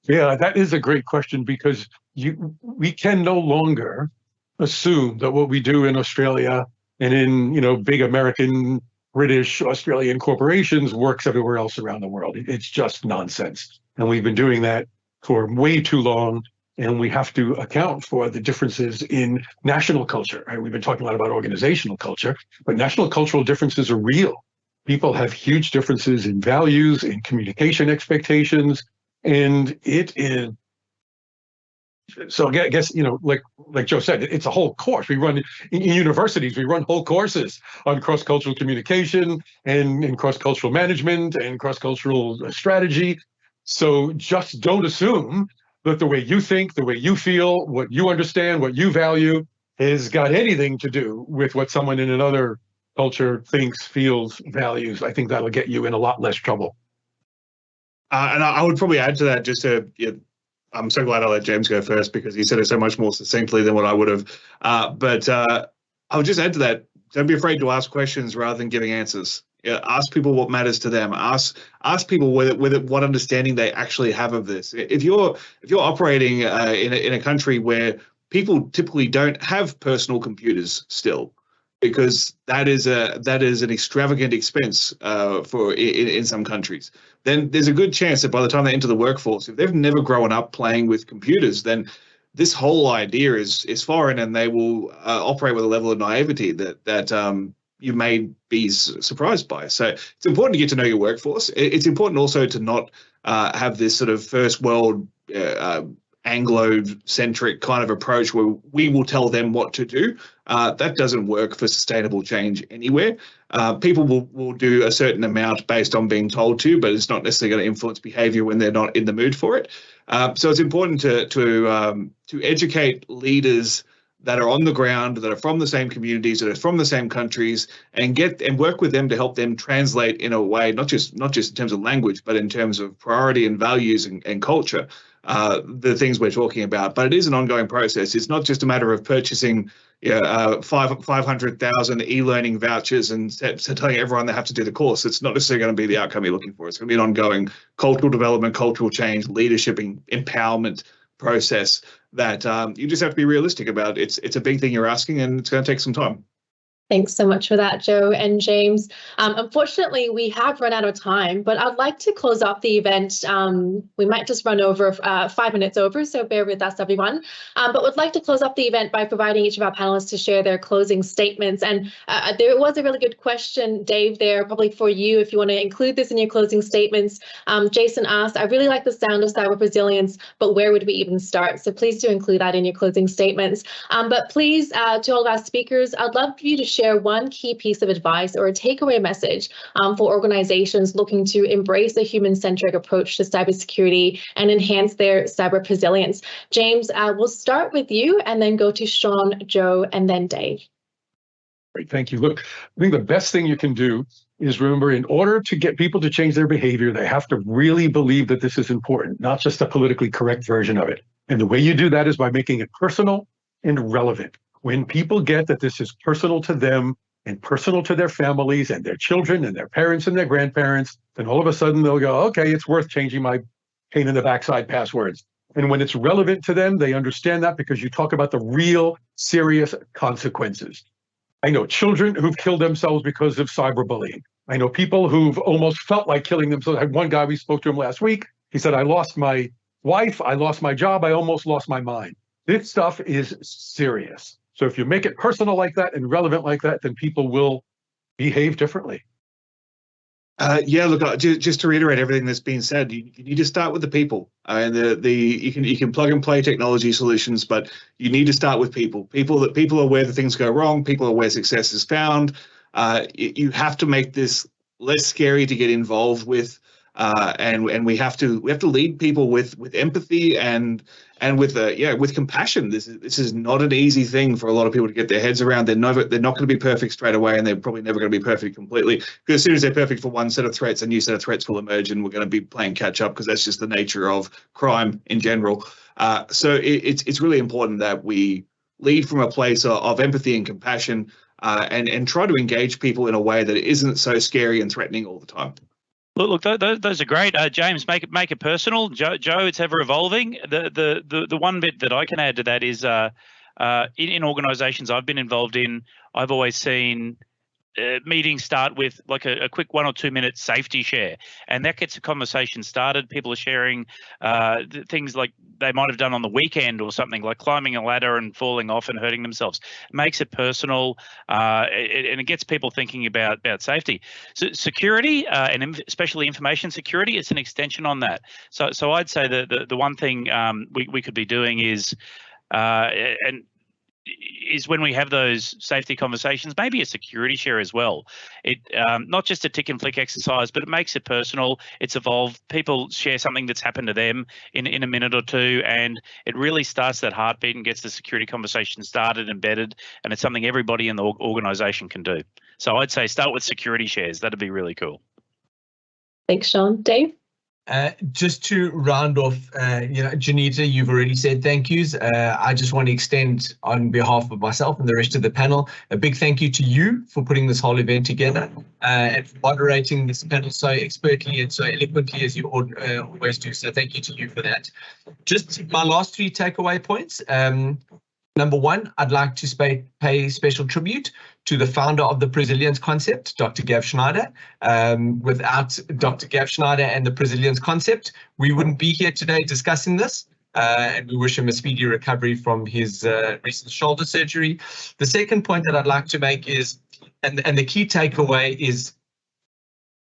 Yeah, that is a great question because we can no longer assume that what we do in Australia and in big American, British, Australian corporations works everywhere else around the world. It's just nonsense, and we've been doing that for way too long. And we have to account for the differences in national culture. Right? We've been talking a lot about organizational culture, but national cultural differences are real. People have huge differences in values, in communication expectations, and it is. So I guess, like Joe said, it's a whole course. We run in universities, we run whole courses on cross-cultural communication and cross-cultural management and cross-cultural strategy. So just don't assume that the way you think, the way you feel, what you understand, what you value has got anything to do with what someone in another culture thinks, feels, values. I think that'll get you in a lot less trouble. And I would probably add to that I'm so glad I let James go first because he said it so much more succinctly than what I would have. But I would just add to that, don't be afraid to ask questions rather than giving answers. Ask people what matters to them. Ask people what understanding they actually have of this. If you're operating in a country where people typically don't have personal computers still, because that is an extravagant expense in some countries, then there's a good chance that by the time they enter the workforce, if they've never grown up playing with computers, then this whole idea is foreign, and they will operate with a level of naivety that you may be surprised by. So it's important to get to know your workforce. It's important also to not have this sort of first world Anglo-centric kind of approach where we will tell them what to do. That doesn't work for sustainable change anywhere. People will do a certain amount based on being told to, but it's not necessarily going to influence behavior when they're not in the mood for it. So it's important to educate leaders that are on the ground, that are from the same communities, that are from the same countries, and work with them to help them translate in a way, not just in terms of language, but in terms of priority and values and culture, the things we're talking about. But it is an ongoing process. It's not just a matter of purchasing 500,000 e-learning vouchers and telling everyone they have to do the course. It's not necessarily going to be the outcome you're looking for. It's going to be an ongoing cultural development, cultural change, leadership, empowerment process that you just have to be realistic about. It's a big thing you're asking, and it's going to take some time. Thanks so much for that, Joe and James. Unfortunately, we have run out of time, but I'd like to close off the event. We might just run over 5 minutes over, so bear with us, everyone. But would like to close off the event by providing each of our panelists to share their closing statements. And there was a really good question, Dave, there, probably for you, if you want to include this in your closing statements. Jason asked, I really like the sound of cyber resilience, but where would we even start? So please do include that in your closing statements. But please, to all of our speakers, I'd love for you to share one key piece of advice or a takeaway message for organizations looking to embrace a human-centric approach to cybersecurity and enhance their cyber resilience. James, we'll start with you and then go to Sean, Joe, and then Dave. Great, thank you. Look, I think the best thing you can do is remember, in order to get people to change their behavior, they have to really believe that this is important, not just a politically correct version of it. And the way you do that is by making it personal and relevant. When people get that this is personal to them and personal to their families and their children and their parents and their grandparents, then all of a sudden they'll go, okay, it's worth changing my pain in the backside passwords. And when it's relevant to them, they understand that because you talk about the real serious consequences. I know children who've killed themselves because of cyberbullying. I know people who've almost felt like killing themselves. I had one guy, we spoke to him last week. He said, I lost my wife, I lost my job, I almost lost my mind. This stuff is serious. So if you make it personal like that and relevant like that, then people will behave differently. Yeah, look, just to reiterate everything that's been said, you need to start with the people. And you can plug and play technology solutions, but you need to start with people. People are where the things go wrong. People are where success is found. You have to make this less scary to get involved with. and we have to lead people with empathy and with compassion. This is not an easy thing for a lot of people to get their heads around. They're not going to be perfect straight away, and they're probably never going to be perfect completely. Because as soon as they're perfect for one set of threats, a new set of threats will emerge, and we're going to be playing catch up because that's just the nature of crime in general. So it's really important that we lead from a place of empathy and compassion, and try to engage people in a way that isn't so scary and threatening all the time. Look, those are great. James, make it personal. Joe, it's ever evolving. The one bit that I can add to that is in organisations I've been involved in, I've always seen meetings start with like a quick 1 or 2 minute safety share, and that gets a conversation started. People are sharing things like they might have done on the weekend or something, like climbing a ladder and falling off and hurting themselves. It makes it personal, and it gets people thinking about safety. So security, and especially information security, it's an extension on that. So I'd say that the one thing we could be doing is when we have those safety conversations, maybe a security share as well. It not just a tick and flick exercise, but it makes it personal. It's evolved. People share something that's happened to them in a minute or two, and it really starts that heartbeat and gets the security conversation started, embedded, and it's something everybody in the organisation can do. So I'd say start with security shares. That'd be really cool. Thanks, Sean. Dave? Just to round off, Janita, you've already said thank yous. I just want to extend on behalf of myself and the rest of the panel, a big thank you to you for putting this whole event together and for moderating this panel so expertly and so eloquently as you always do. So thank you to you for that. Just my last 3 takeaway points. Number 1, I'd like to pay special tribute to the founder of the Presilience concept, Dr. Gav Schneider. Without Dr. Gav Schneider and the Presilience concept, we wouldn't be here today discussing this. And we wish him a speedy recovery from his recent shoulder surgery. The second point that I'd like to make is, and the key takeaway is,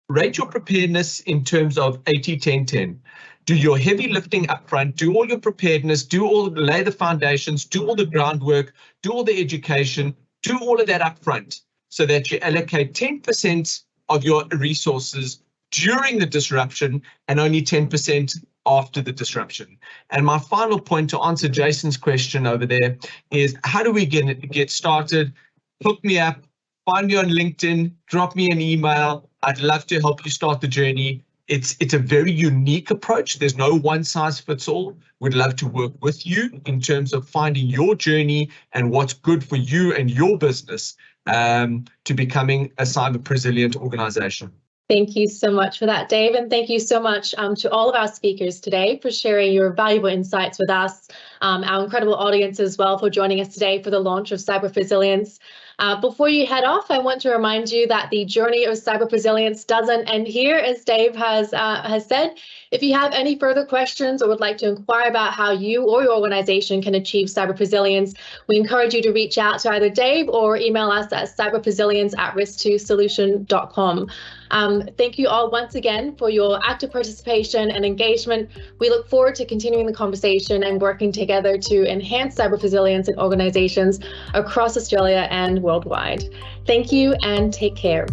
rate your preparedness in terms of 80-10-10. Do your heavy lifting up front, do all your preparedness, lay the foundations, do all the groundwork, do all the education, do all of that up front so that you allocate 10% of your resources during the disruption and only 10% after the disruption. And my final point to answer Jason's question over there is, how do we get started? Hook me up, find me on LinkedIn, drop me an email. I'd love to help you start the journey. It's a very unique approach. There's no one size fits all. We'd love to work with you in terms of finding your journey and what's good for you and your business to becoming a cyber resilient organization. Thank you so much for that, Dave. And thank you so much to all of our speakers today for sharing your valuable insights with us, our incredible audience as well for joining us today for the launch of Cyber Resilience. Before you head off, I want to remind you that the journey of Cyber Resilience doesn't end here, as Dave has said. If you have any further questions or would like to inquire about how you or your organization can achieve cyber resilience, we encourage you to reach out to either Dave or email us at cyberresilience@risk2solution.com. Thank you all once again for your active participation and engagement. We look forward to continuing the conversation and working together to enhance cyber resilience in organizations across Australia and worldwide. Thank you and take care.